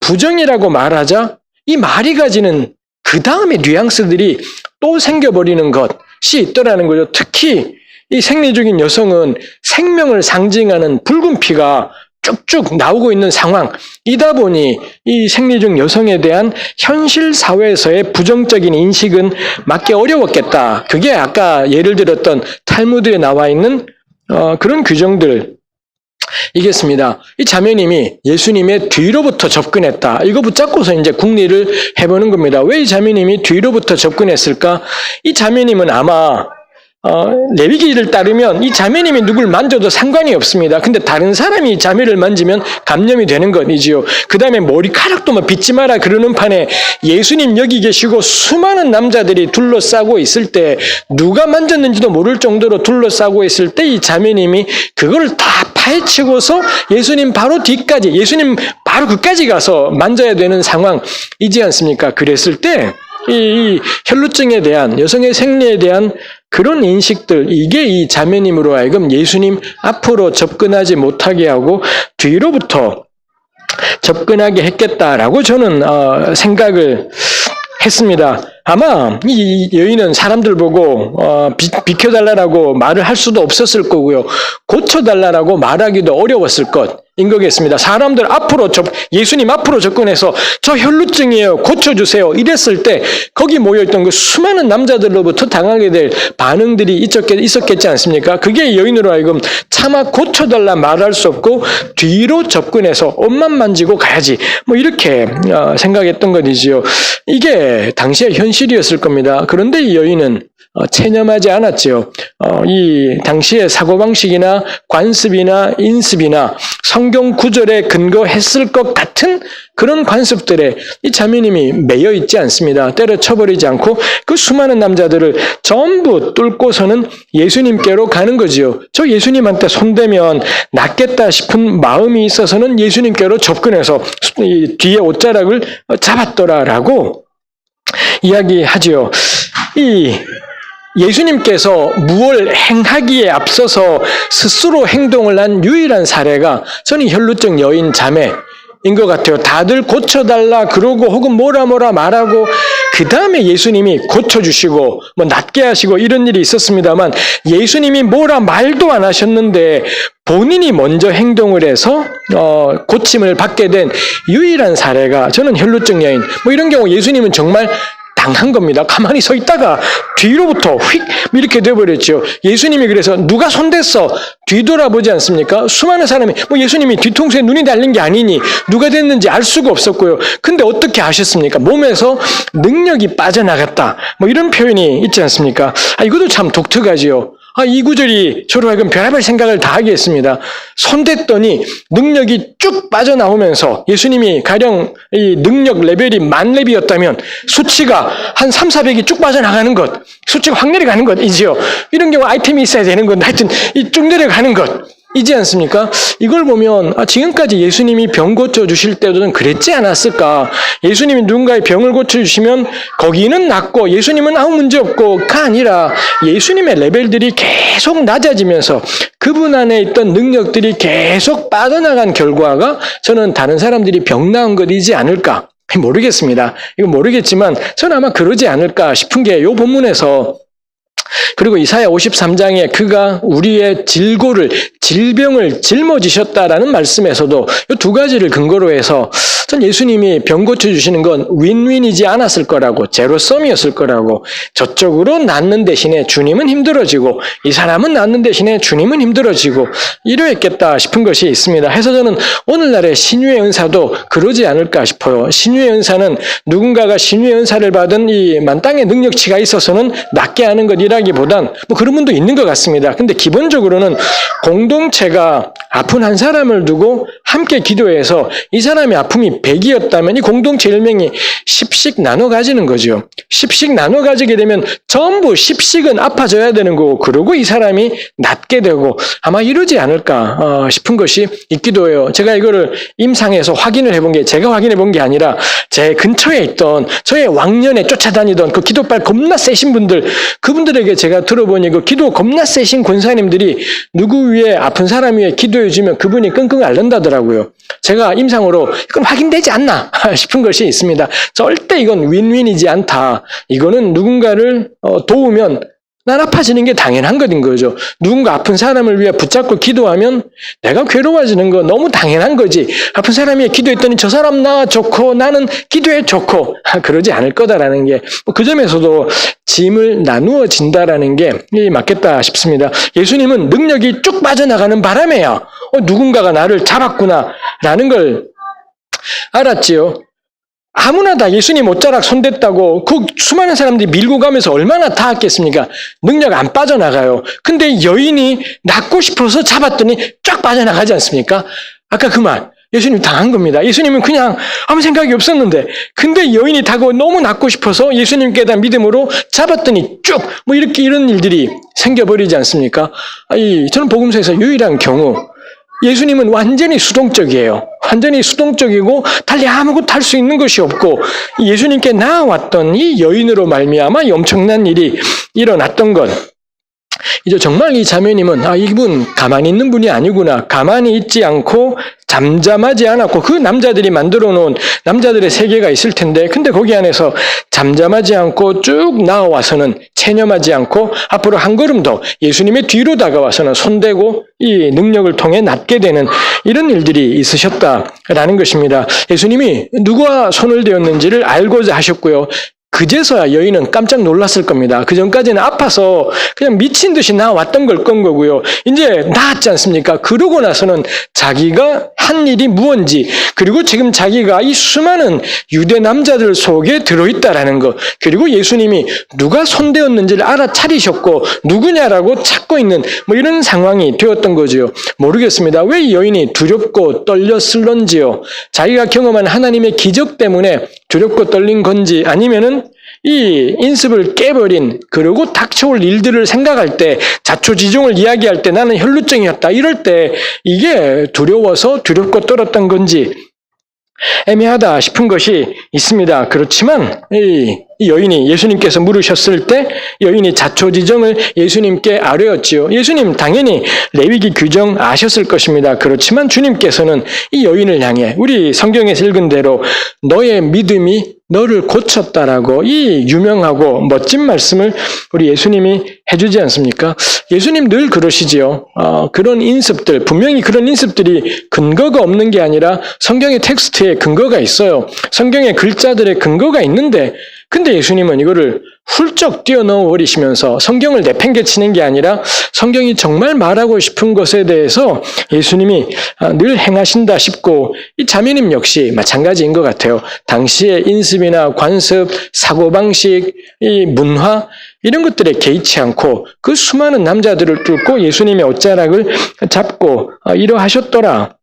부정이라고 말하자 이 말이 가지는 그 다음에 뉘앙스들이 또 생겨버리는 것이 있더라는 거죠. 특히 이 생리 중인 여성은 생명을 상징하는 붉은 피가 쭉쭉 나오고 있는 상황이다 보니 이 생리 중 여성에 대한 현실 사회에서의 부정적인 인식은 맞기 어려웠겠다. 그게 아까 예를 들었던 탈무드에 나와 있는 그런 규정들 이겠습니다. 이 자매님이 예수님의 뒤로부터 접근했다. 이거 붙잡고서 이제 궁리를 해보는 겁니다. 왜 이 자매님이 뒤로부터 접근했을까? 이 자매님은 아마 레위기를 따르면 이 자매님이 누굴 만져도 상관이 없습니다. 근데 다른 사람이 이 자매를 만지면 감염이 되는 것이지요. 그 다음에 머리카락도 빗지 마라 그러는 판에 예수님 여기 계시고 수많은 남자들이 둘러싸고 있을 때, 누가 만졌는지도 모를 정도로 둘러싸고 있을 때 이 자매님이 그걸 다 파헤치고서 예수님 바로 뒤까지, 예수님 바로 그까지 가서 만져야 되는 상황이지 않습니까? 그랬을 때 이 혈루증에 대한, 여성의 생리에 대한 그런 인식들, 이게 이 자매님으로 하여금 예수님 앞으로 접근하지 못하게 하고 뒤로부터 접근하게 했겠다라고 저는 생각을 했습니다. 아마 이 여인은 사람들 보고 비켜달라고 말을 할 수도 없었을 거고요. 고쳐달라고 말하기도 어려웠을 것인 거겠습니다. 사람들 앞으로 예수님 앞으로 접근해서 저 혈루증이에요. 고쳐주세요. 이랬을 때 거기 모여있던 그 수많은 남자들로부터 당하게 될 반응들이 있었겠지 않습니까? 그게 여인으로 하여금 차마 고쳐달라 말할 수 없고 뒤로 접근해서 옷만 만지고 가야지. 뭐 이렇게 생각했던 것이지요. 이게 당시의 현실이었을 겁니다. 그런데 이 여인은 체념하지 않았지요. 이 당시의 사고방식이나 관습이나 인습이나 성경 구절에 근거했을 것 같은 그런 관습들에 이 자매님이 매여 있지 않습니다. 때려쳐버리지 않고 그 수많은 남자들을 전부 뚫고서는 예수님께로 가는 거지요. 저 예수님한테 손대면 낫겠다 싶은 마음이 있어서는 예수님께로 접근해서 이 뒤에 옷자락을 잡았더라라고 이야기하지요. 이 예수님께서 무엇을 행하기에 앞서서 스스로 행동을 한 유일한 사례가 저는 혈루증 여인 자매인 것 같아요. 다들 고쳐달라 그러고 혹은 뭐라 말하고 그 다음에 예수님이 고쳐주시고 뭐 낫게 하시고 이런 일이 있었습니다만 예수님이 뭐라 말도 안 하셨는데 본인이 먼저 행동을 해서 고침을 받게 된 유일한 사례가 저는 혈루증 여인. 뭐 이런 경우 예수님은 정말 당한 겁니다. 가만히 서 있다가 뒤로부터 휙 이렇게 돼버렸죠. 예수님이 그래서 누가 손댔어? 뒤돌아보지 않습니까? 수많은 사람이 뭐 예수님이 뒤통수에 눈이 달린 게 아니니 누가 됐는지 알 수가 없었고요. 근데 어떻게 아셨습니까? 몸에서 능력이 빠져나갔다. 뭐 이런 표현이 있지 않습니까? 이것도 참 독특하지요. 이 구절이 저로 하여금 별의별 생각을 다 하게 했습니다. 손댔더니 능력이 쭉 빠져나오면서 예수님이 가령 이 능력 레벨이 만렙이었다면 수치가 한 3, 400이 쭉 빠져나가는 것, 수치가 확 내려가는 것이지요. 이런 경우 아이템이 있어야 되는 건 하여튼 이 쭉 내려가는 것. 이지 않습니까? 이걸 보면 지금까지 예수님이 병 고쳐주실 때도 그랬지 않았을까? 예수님이 누군가의 병을 고쳐주시면 거기는 낫고 예수님은 아무 문제 없고가 아니라 예수님의 레벨들이 계속 낮아지면서 그분 안에 있던 능력들이 계속 빠져나간 결과가 저는 다른 사람들이 병 나은 것이지 않을까? 모르겠습니다. 이거 모르겠지만 저는 아마 그러지 않을까 싶은 게 이 본문에서 그리고 이사야 53장에 그가 우리의 질병을 짊어지셨다라는 말씀에서도 이 두 가지를 근거로 해서 전 예수님이 병 고쳐주시는 건 윈윈이지 않았을 거라고, 제로섬이었을 거라고, 저쪽으로 낫는 대신에 주님은 힘들어지고 이 사람은 낫는 대신에 주님은 힘들어지고 이러했겠다 싶은 것이 있습니다. 해서 저는 오늘날의 신유의 은사도 그러지 않을까 싶어요. 신유의 은사는 누군가가 신유의 은사를 받은 이 만땅의 능력치가 있어서는 낫게 하는 것이라기보단 뭐 그런 분도 있는 것 같습니다. 근데 기본적으로는 공동체가 아픈 한 사람을 두고 함께 기도해서 이 사람의 아픔이 100이었다면 이 공동체 1명이 10씩 나눠 가지는 거죠. 10씩 나눠 가지게 되면 전부 10씩은 아파져야 되는 거고 그러고 이 사람이 낫게 되고 아마 이러지 않을까 싶은 것이 있기도 해요. 제가 이거를 임상에서 확인을 해본 게 제가 확인해 본 게 아니라 제 근처에 있던 저의 왕년에 쫓아다니던 그 기도빨 겁나 세신 분들 그분들에게 제가 들어보니 그 기도 겁나 세신 권사님들이 누구 위에 아픈 사람 위에 기도해 주면 그분이 끙끙 앓는다더라고요. 제가 임상으로 이건 확인되지 않나 싶은 것이 있습니다. 절대 이건 윈윈이지 않다. 이거는 누군가를 도우면 난 아파지는 게 당연한 것인 거죠. 누군가 아픈 사람을 위해 붙잡고 기도하면 내가 괴로워지는 거 너무 당연한 거지. 아픈 사람이 기도했더니 저 사람 나 좋고 나는 기도해 좋고 그러지 않을 거다라는 게 그 점에서도 짐을 나누어 진다라는 게 맞겠다 싶습니다. 예수님은 능력이 쭉 빠져나가는 바람에야 누군가가 나를 잡았구나라는 걸 알았지요. 아무나 다 예수님 옷자락 손댔다고 그 수많은 사람들이 밀고 가면서 얼마나 닿았겠습니까? 능력 안 빠져나가요. 근데 여인이 낫고 싶어서 잡았더니 쫙 빠져나가지 않습니까? 아까 그 말. 예수님 당한 겁니다. 예수님은 그냥 아무 생각이 없었는데 근데 여인이 다가고 너무 낫고 싶어서 예수님께 대한 믿음으로 잡았더니 쭉 뭐 이렇게 이런 일들이 생겨버리지 않습니까? 저는 복음서에서 유일한 경우 예수님은 완전히 수동적이에요. 완전히 수동적이고 달리 아무것도 할 수 있는 것이 없고 예수님께 나아왔던 이 여인으로 말미암아 이 엄청난 일이 일어났던 것. 이제 정말 이 자매님은 이분 가만히 있는 분이 아니구나. 가만히 있지 않고 잠잠하지 않았고 그 남자들이 만들어 놓은 남자들의 세계가 있을 텐데 근데 거기 안에서 잠잠하지 않고 쭉 나와서는 체념하지 않고 앞으로 한 걸음 더 예수님의 뒤로 다가와서는 손대고 이 능력을 통해 낫게 되는 이런 일들이 있으셨다라는 것입니다. 예수님이 누구와 손을 대었는지를 알고자 하셨고요. 그제서야 여인은 깜짝 놀랐을 겁니다. 그 전까지는 아파서 그냥 미친 듯이 나왔던 걸 건 거고요. 이제 나았지 않습니까? 그러고 나서는 자기가 한 일이 무언지 그리고 지금 자기가 이 수많은 유대 남자들 속에 들어있다라는 것 그리고 예수님이 누가 손대었는지를 알아차리셨고 누구냐라고 찾고 있는 뭐 이런 상황이 되었던 거죠. 모르겠습니다. 왜 이 여인이 두렵고 떨렸을런지요. 자기가 경험한 하나님의 기적 때문에 두렵고 떨린 건지 아니면은 이 인습을 깨버린 그리고 닥쳐올 일들을 생각할 때 자초지종을 이야기할 때 나는 혈루증이었다 이럴 때 이게 두려워서 두렵고 떨었던 건지 애매하다 싶은 것이 있습니다. 그렇지만 이 여인이 예수님께서 물으셨을 때 여인이 자초지정을 예수님께 아뢰었지요. 예수님 당연히 레위기 규정 아셨을 것입니다. 그렇지만 주님께서는 이 여인을 향해 우리 성경에서 읽은 대로 너의 믿음이 너를 고쳤다라고 이 유명하고 멋진 말씀을 우리 예수님이 해주지 않습니까? 예수님 늘 그러시지요. 그런 인습들, 분명히 그런 인습들이 근거가 없는 게 아니라 성경의 텍스트에 근거가 있어요. 성경의 글자들의 근거가 있는데 근데 예수님은 이거를 훌쩍 뛰어넘어 버리시면서 성경을 내팽개치는 게 아니라 성경이 정말 말하고 싶은 것에 대해서 예수님이 늘 행하신다 싶고 이 자매님 역시 마찬가지인 것 같아요. 당시의 인습이나 관습, 사고방식, 이 문화 이런 것들에 개의치 않고 그 수많은 남자들을 뚫고 예수님의 옷자락을 잡고 이러하셨더라.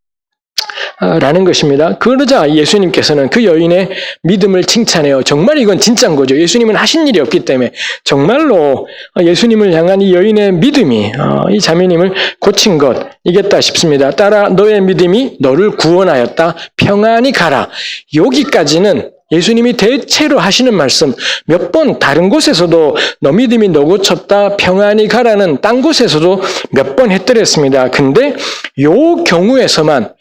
라는 것입니다. 그러자 예수님께서는 그 여인의 믿음을 칭찬해요. 정말 이건 진짜인 거죠. 예수님은 하신 일이 없기 때문에 정말로 예수님을 향한 이 여인의 믿음이 이 자매님을 고친 것이겠다 싶습니다. 따라 너의 믿음이 너를 구원하였다. 평안히 가라. 여기까지는 예수님이 대체로 하시는 말씀 몇 번 다른 곳에서도 너 믿음이 너 고쳤다 평안히 가라는 딴 곳에서도 몇 번 했더랬습니다. 근데 요 경우에서만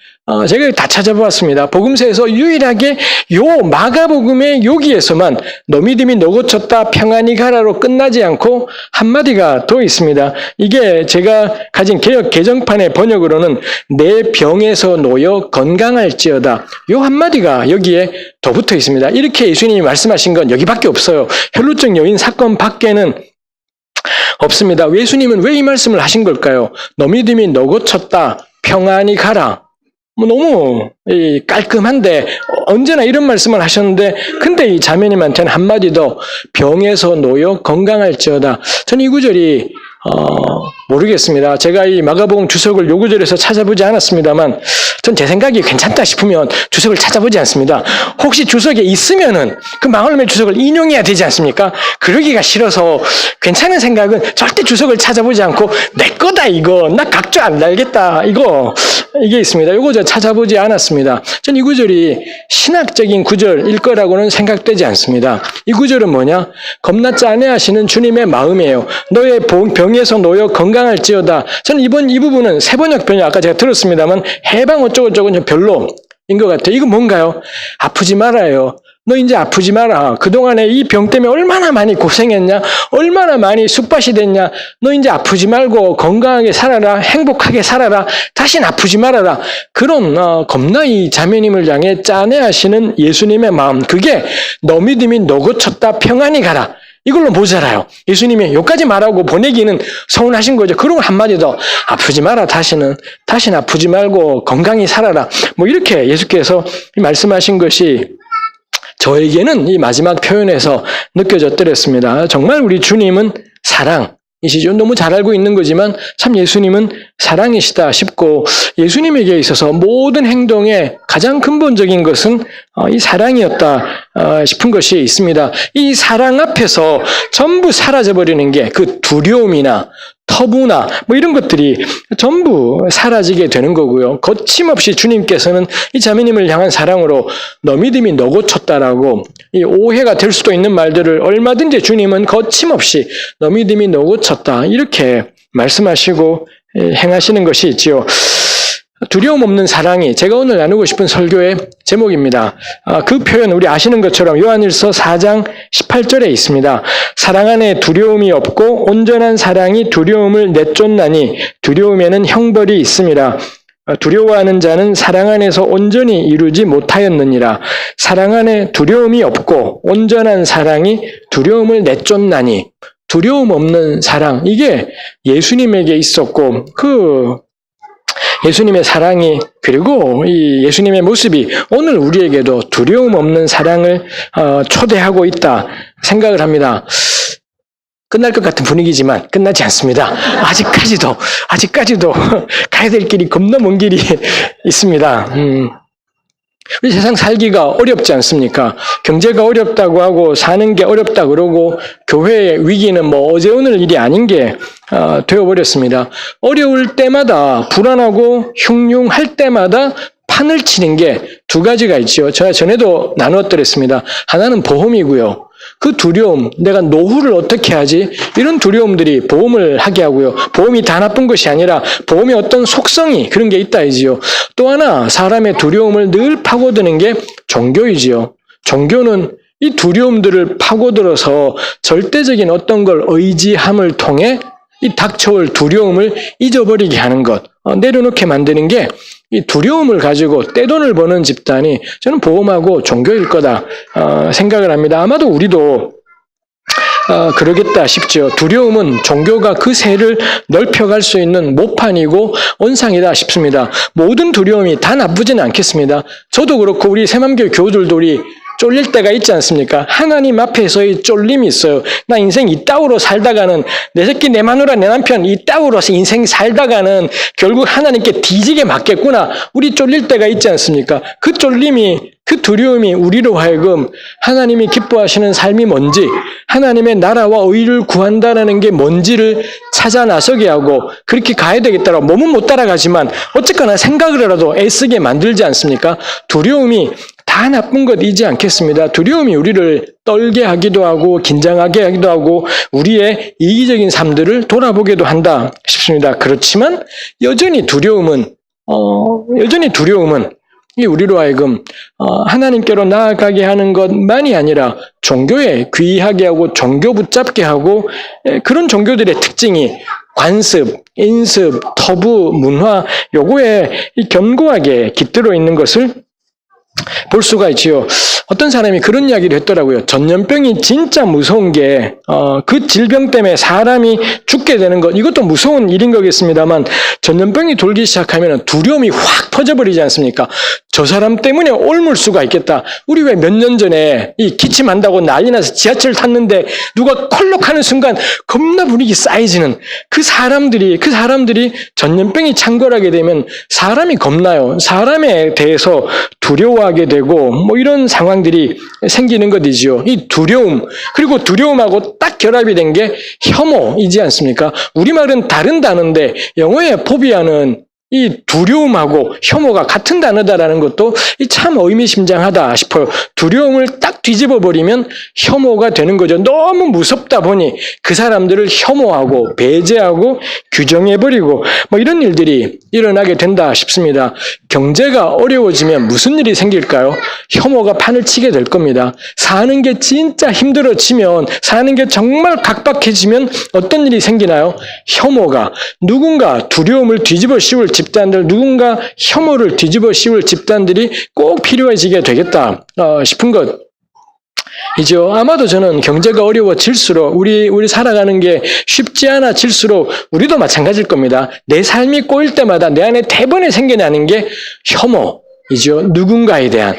제가 다 찾아보았습니다. 복음서에서 유일하게 요 마가복음의 여기에서만 너 믿음이 너 고쳤다 평안히 가라로 끝나지 않고 한마디가 더 있습니다. 이게 제가 가진 개역 개정판의 번역으로는 내 병에서 놓여 건강할지어다. 요 한마디가 여기에 더 붙어 있습니다. 이렇게 예수님이 말씀하신 건 여기밖에 없어요. 혈루증 여인 사건 밖에는 없습니다. 예수님은 왜 이 말씀을 하신 걸까요? 너 믿음이 너 고쳤다 평안히 가라. 너무 깔끔한데 언제나 이런 말씀을 하셨는데 근데 이 자매님한테는 한마디 더 병에서 놓여 건강할지어다. 저는 이 구절이 모르겠습니다. 제가 이 마가복음 주석을 요 구절에서 찾아보지 않았습니다만 전 제 생각이 괜찮다 싶으면 주석을 찾아보지 않습니다. 혹시 주석에 있으면은 그 마을의 주석을 인용해야 되지 않습니까? 그러기가 싫어서 괜찮은 생각은 절대 주석을 찾아보지 않고 내 거다 이거 나 각주 안 달겠다 이게 있습니다. 이거 저 찾아보지 않았습니다. 전 이 구절이 신학적인 구절일 거라고는 생각되지 않습니다. 이 구절은 뭐냐? 겁나 짠해하시는 주님의 마음이에요. 너의 병에서 놓여 건강할지어다. 저는 이 부분은 세번역 번역 아까 제가 들었습니다만 해방 어쩌고저쩌고 별로인 것 같아요. 이거 뭔가요? 아프지 말아요. 너 이제 아프지 마라. 그동안에 이 병 때문에 얼마나 많이 고생했냐? 얼마나 많이 쑥밭이 됐냐? 너 이제 아프지 말고 건강하게 살아라. 행복하게 살아라. 다신 아프지 말아라. 그런 겁나 이 자매님을 향해 짠해하시는 예수님의 마음. 그게 너 믿음이 너 고쳤다 평안히 가라. 이걸로 모자라요. 예수님이 여기까지 말하고 보내기는 서운하신 거죠. 그러고 한마디 더 아프지 마라. 다시는 아프지 말고 건강히 살아라. 이렇게 예수께서 말씀하신 것이 저에게는 이 마지막 표현에서 느껴졌더랬습니다. 정말 우리 주님은 사랑이시죠. 너무 잘 알고 있는 거지만 참 예수님은 사랑이시다 싶고 예수님에게 있어서 모든 행동의 가장 근본적인 것은 이 사랑이었다 싶은 것이 있습니다. 이 사랑 앞에서 전부 사라져버리는 게 그 두려움이나 터부나 이런 것들이 전부 사라지게 되는 거고요. 거침없이 주님께서는 이 자매님을 향한 사랑으로 너 믿음이 너 고쳤다라고 이 오해가 될 수도 있는 말들을 얼마든지 주님은 거침없이 너 믿음이 너 고쳤다 이렇게 말씀하시고 행하시는 것이 있지요. 두려움 없는 사랑이 제가 오늘 나누고 싶은 설교의 제목입니다. 그 표현 우리 아시는 것처럼 요한일서 4장 18절에 있습니다. 사랑 안에 두려움이 없고 온전한 사랑이 두려움을 내쫓나니 두려움에는 형벌이 있음이라. 두려워하는 자는 사랑 안에서 온전히 이루지 못하였느니라. 사랑 안에 두려움이 없고 온전한 사랑이 두려움을 내쫓나니. 두려움 없는 사랑, 이게 예수님에게 있었고 예수님의 사랑이 그리고 이 예수님의 모습이 오늘 우리에게도 두려움 없는 사랑을 초대하고 있다 생각을 합니다. 끝날 것 같은 분위기지만 끝나지 않습니다. 아직까지도 가야 될 길이 겁나 먼 길이 있습니다. 우리 세상 살기가 어렵지 않습니까? 경제가 어렵다고 하고 사는 게 어렵다 그러고 교회의 위기는 뭐 어제 오늘 일이 아닌 게 되어버렸습니다. 어려울 때마다 불안하고 흉흉할 때마다 판을 치는 게 두 가지가 있죠. 제가 전에도 나누었더랬습니다. 하나는 보험이고요. 그 두려움, 내가 노후를 어떻게 하지? 이런 두려움들이 보험을 하게 하고요. 보험이 다 나쁜 것이 아니라 보험의 어떤 속성이 그런 게 있다 이지요. 또 하나 사람의 두려움을 늘 파고드는 게 종교이지요. 종교는 이 두려움들을 파고들어서 절대적인 어떤 걸 의지함을 통해 이 닥쳐올 두려움을 잊어버리게 하는 것, 내려놓게 만드는 게 이 두려움을 가지고 떼돈을 버는 집단이 저는 보험하고 종교일 거다 생각을 합니다. 아마도 우리도 그러겠다 싶죠. 두려움은 종교가 그 세를 넓혀갈 수 있는 모판이고 온상이다 싶습니다. 모든 두려움이 다 나쁘지는 않겠습니다. 저도 그렇고 우리 새맘교회 교우들도 우리 쫄릴 때가 있지 않습니까? 하나님 앞에서의 쫄림이 있어요. 나 인생 이따구로 살다가는 내 새끼 내 마누라 내 남편 이따구로 인생 살다가는 결국 하나님께 뒤지게 맞겠구나. 우리 쫄릴 때가 있지 않습니까? 그 쫄림이 그 두려움이 우리로 하여금 하나님이 기뻐하시는 삶이 뭔지 하나님의 나라와 의를 구한다는 게 뭔지를 찾아 나서게 하고 그렇게 가야 되겠다라고 몸은 못 따라가지만 어쨌거나 생각을라도 애쓰게 만들지 않습니까? 두려움이 다 나쁜 것이지 않겠습니다. 두려움이 우리를 떨게 하기도 하고 긴장하게 하기도 하고 우리의 이기적인 삶들을 돌아보게도 한다 싶습니다. 그렇지만 여전히 두려움은 이 우리로 하여금 하나님께로 나아가게 하는 것만이 아니라 종교에 귀하게 하고 종교 붙잡게 하고 그런 종교들의 특징이 관습, 인습, 터부, 문화 요거에 견고하게 깃들어 있는 것을 볼 수가 있지요. 어떤 사람이 그런 이야기를 했더라고요. 전염병이 진짜 무서운 게 그 질병 때문에 사람이 죽게 되는 것 이것도 무서운 일인 거겠습니다만 전염병이 돌기 시작하면 두려움이 확 퍼져버리지 않습니까? 저 사람 때문에 옮을 수가 있겠다. 우리 왜 몇 년 전에 이 기침한다고 난리 나서 지하철 탔는데 누가 콜록하는 순간 겁나 분위기 쌓이지는 그 사람들이 전염병이 창궐하게 되면 사람이 겁나요. 사람에 대해서 두려워하게 되고 뭐 이런 상황들이 생기는 것이지요. 이 두려움 그리고 두려움하고 딱 결합이 된 게 혐오이지 않습니까? 우리말은 다른 단어인데 영어의 포비아는 이 두려움하고 혐오가 같은 단어다라는 것도 참 의미심장하다 싶어요. 두려움을 딱 뒤집어버리면 혐오가 되는 거죠. 너무 무섭다 보니 그 사람들을 혐오하고 배제하고 규정해버리고 뭐 이런 일들이 일어나게 된다 싶습니다. 경제가 어려워지면 무슨 일이 생길까요? 혐오가 판을 치게 될 겁니다. 사는 게 진짜 힘들어지면 사는 게 정말 각박해지면 어떤 일이 생기나요? 혐오가 누군가 두려움을 뒤집어 씌울 집단들 누군가 혐오를 뒤집어 씌울 집단들이 꼭 필요해지게 되겠다 싶은 것이죠. 아마도 저는 경제가 어려워질수록 우리 살아가는 게 쉽지 않아질수록 우리도 마찬가지일 겁니다. 내 삶이 꼬일 때마다 내 안에 대번에 생겨나는 게 혐오이죠. 누군가에 대한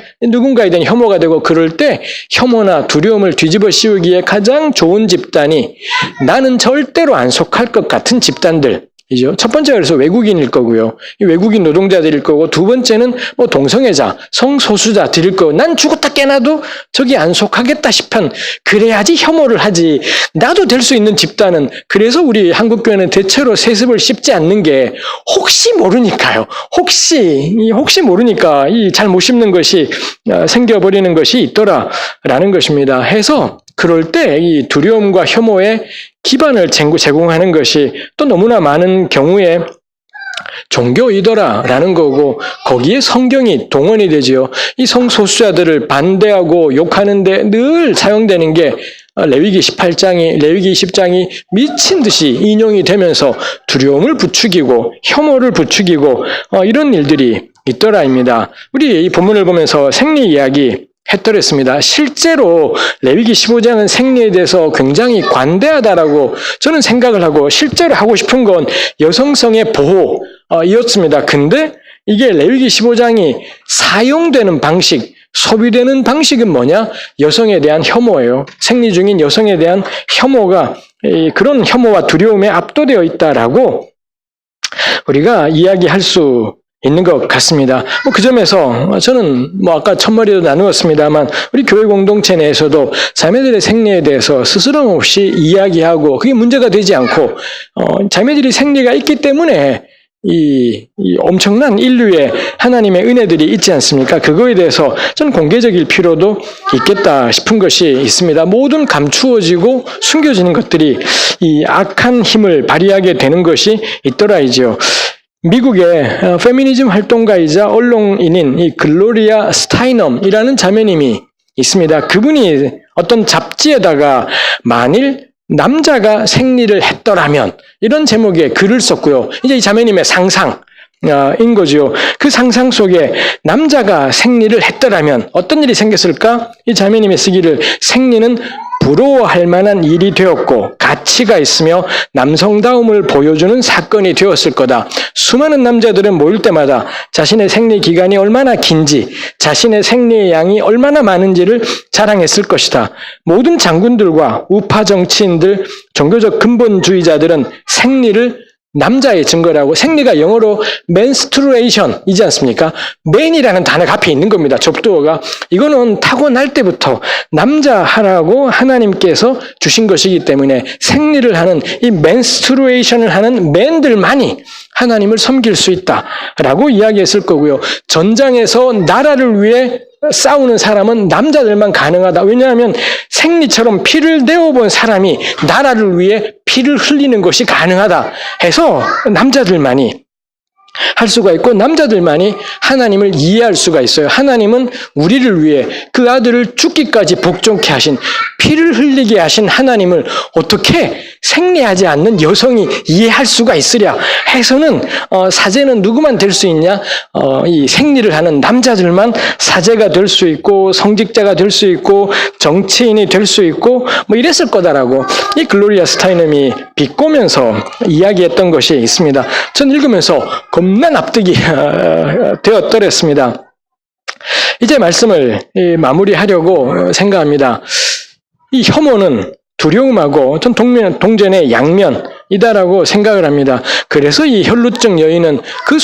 혐오가 되고 그럴 때 혐오나 두려움을 뒤집어 씌우기에 가장 좋은 집단이 나는 절대로 안 속할 것 같은 집단들 이죠. 첫 번째가 그래서 외국인일 거고요. 이 외국인 노동자들일 거고 두 번째는 뭐 동성애자, 성소수자들일 거고 난 죽었다 깨나도 저기 안 속하겠다 싶은 그래야지 혐오를 하지. 나도 될 수 있는 집단은 그래서 우리 한국교회는 대체로 세습을 씹지 않는 게 혹시 모르니까요. 혹시 모르니까 이 잘 못 씹는 것이 생겨버리는 것이 있더라라는 것입니다. 해서 그럴 때 이 두려움과 혐오의 기반을 제공하는 것이 또 너무나 많은 경우에 종교이더라라는 거고 거기에 성경이 동원이 되지요. 이 성소수자들을 반대하고 욕하는데 늘 사용되는 게 레위기 20장이 미친 듯이 인용이 되면서 두려움을 부추기고 혐오를 부추기고 이런 일들이 있더라입니다. 우리 이 본문을 보면서 생리 이야기 했더랬습니다. 실제로 레위기 15장은 생리에 대해서 굉장히 관대하다라고 저는 생각을 하고 실제로 하고 싶은 건 여성성의 보호이었습니다. 근데 이게 레위기 15장이 사용되는 방식, 소비되는 방식은 뭐냐? 여성에 대한 혐오예요. 생리 중인 여성에 대한 혐오가 그런 혐오와 두려움에 압도되어 있다라고 우리가 이야기할 수 있는 것 같습니다. 그 점에서 저는 아까 첫머리도 나누었습니다만 우리 교회 공동체 내에서도 자매들의 생리에 대해서 스스럼 없이 이야기하고 그게 문제가 되지 않고 자매들이 생리가 있기 때문에 이 엄청난 인류의 하나님의 은혜들이 있지 않습니까? 그거에 대해서 저는 공개적일 필요도 있겠다 싶은 것이 있습니다. 모든 감추어지고 숨겨지는 것들이 이 악한 힘을 발휘하게 되는 것이 있더라이죠. 미국의 페미니즘 활동가이자 언론인인 이 글로리아 스타이넘이라는 자매님이 있습니다. 그분이 어떤 잡지에다가 만일 남자가 생리를 했더라면 이런 제목의 글을 썼고요. 이제 이 자매님의 상상인 거죠. 그 상상 속에 남자가 생리를 했더라면 어떤 일이 생겼을까? 이 자매님이 쓰기를 생리는 부러워할 만한 일이 되었고 가치가 있으며 남성다움을 보여주는 사건이 되었을 거다. 수많은 남자들은 모일 때마다 자신의 생리 기간이 얼마나 긴지, 자신의 생리의 양이 얼마나 많은지를 자랑했을 것이다. 모든 장군들과 우파 정치인들, 종교적 근본주의자들은 생리를 남자의 증거라고, 생리가 영어로 menstruation이지 않습니까? man이라는 단어가 앞에 있는 겁니다. 접두어가. 이거는 타고날 때부터 남자하라고 하나님께서 주신 것이기 때문에 생리를 하는 이 menstruation을 하는 man들만이 하나님을 섬길 수 있다라고 이야기했을 거고요. 전장에서 나라를 위해 싸우는 사람은 남자들만 가능하다. 왜냐하면 생리처럼 피를 내어본 사람이 나라를 위해 피를 흘리는 것이 가능하다 해서 남자들만이 할 수가 있고 남자들만이 하나님을 이해할 수가 있어요. 하나님은 우리를 위해 그 아들을 죽기까지 복종케 하신, 피를 흘리게 하신 하나님을 어떻게 생리하지 않는 여성이 이해할 수가 있으랴 해서는 사제는 누구만 될 수 있냐? 이 생리를 하는 남자들만 사제가 될 수 있고 성직자가 될 수 있고 정치인이 될 수 있고 이랬을 거다라고 이 글로리아 스타이넘이 비꼬면서 이야기했던 것이 있습니다. 전 읽으면서 겁나 납득이 되었더랬습니다. 이제 말씀을 마무리하려고 생각합니다. 이 혐오는 두려움하고 전 동전의 양면이다라고 생각을 합니다. 그래서 이 혈루증 여인은 그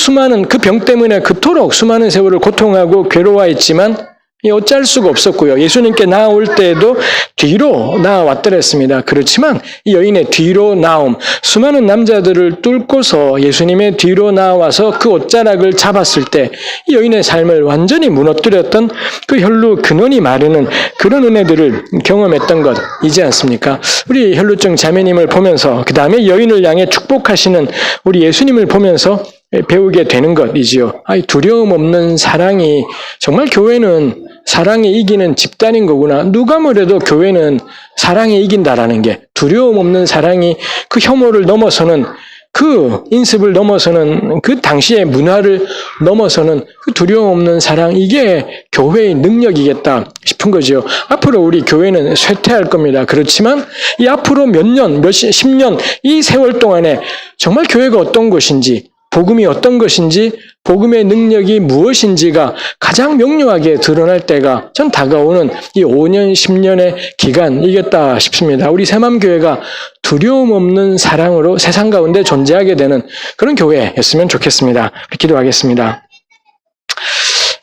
병 때문에 그토록 수많은 세월을 고통하고 괴로워했지만 어찌할 수가 없었고요. 예수님께 나아올 때에도 뒤로 나아왔더랬습니다. 그렇지만 이 여인의 뒤로 나옴, 수많은 남자들을 뚫고서 예수님의 뒤로 나와서 그 옷자락을 잡았을 때 이 여인의 삶을 완전히 무너뜨렸던 그 혈루 근원이 마르는 그런 은혜들을 경험했던 것이지 않습니까? 우리 혈루증 자매님을 보면서 그 다음에 여인을 향해 축복하시는 우리 예수님을 보면서 배우게 되는 것이지요. 두려움 없는 사랑이, 정말 교회는 사랑이 이기는 집단인 거구나. 누가 뭐래도 교회는 사랑이 이긴다라는 게, 두려움 없는 사랑이 그 혐오를 넘어서는, 그 인습을 넘어서는, 그 당시의 문화를 넘어서는 그 두려움 없는 사랑, 이게 교회의 능력이겠다 싶은 거죠. 앞으로 우리 교회는 쇠퇴할 겁니다. 그렇지만 이 앞으로 몇 년, 10년 이 세월 동안에 정말 교회가 어떤 것인지, 복음이 어떤 것인지, 복음의 능력이 무엇인지가 가장 명료하게 드러날 때가 전 다가오는 이 5년, 10년의 기간이겠다 싶습니다. 우리 새맘교회가 두려움 없는 사랑으로 세상 가운데 존재하게 되는 그런 교회였으면 좋겠습니다. 기도하겠습니다.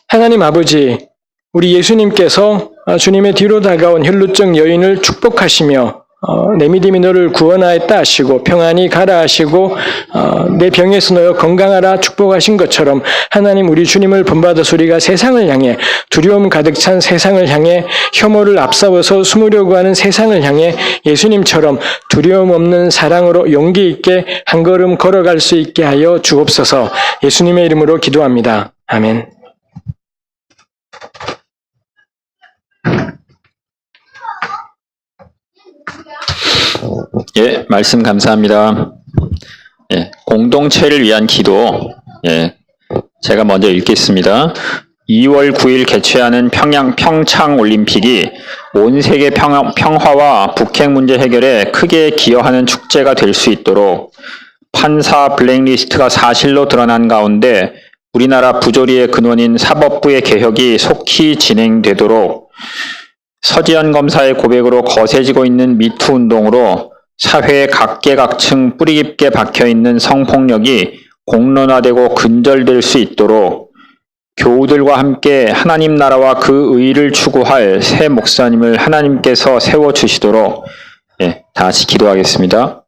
하나님 아버지, 우리 예수님께서 주님의 뒤로 다가온 혈루증 여인을 축복하시며 내 믿음이 너를 구원하였다 하시고 평안히 가라 하시고 내 병에서 너여 건강하라 축복하신 것처럼 하나님 우리 주님을 본받아서 우리가 세상을 향해 두려움 가득 찬 세상을 향해 혐오를 앞세워서 숨으려고 하는 세상을 향해 예수님처럼 두려움 없는 사랑으로 용기 있게 한 걸음 걸어갈 수 있게 하여 주옵소서. 예수님의 이름으로 기도합니다. 아멘.
예, 말씀 감사합니다. 예, 공동체를 위한 기도. 예, 제가 먼저 읽겠습니다. 2월 9일 개최하는 평창 올림픽이 온 세계 평화와 북핵 문제 해결에 크게 기여하는 축제가 될 수 있도록 판사 블랙리스트가 사실로 드러난 가운데 우리나라 부조리의 근원인 사법부의 개혁이 속히 진행되도록 서지현 검사의 고백으로 거세지고 있는 미투 운동으로 사회 각계각층 뿌리 깊게 박혀있는 성폭력이 공론화되고 근절될 수 있도록 교우들과 함께 하나님 나라와 그 의를 추구할 새 목사님을 하나님께서 세워주시도록 다 같이 기도하겠습니다.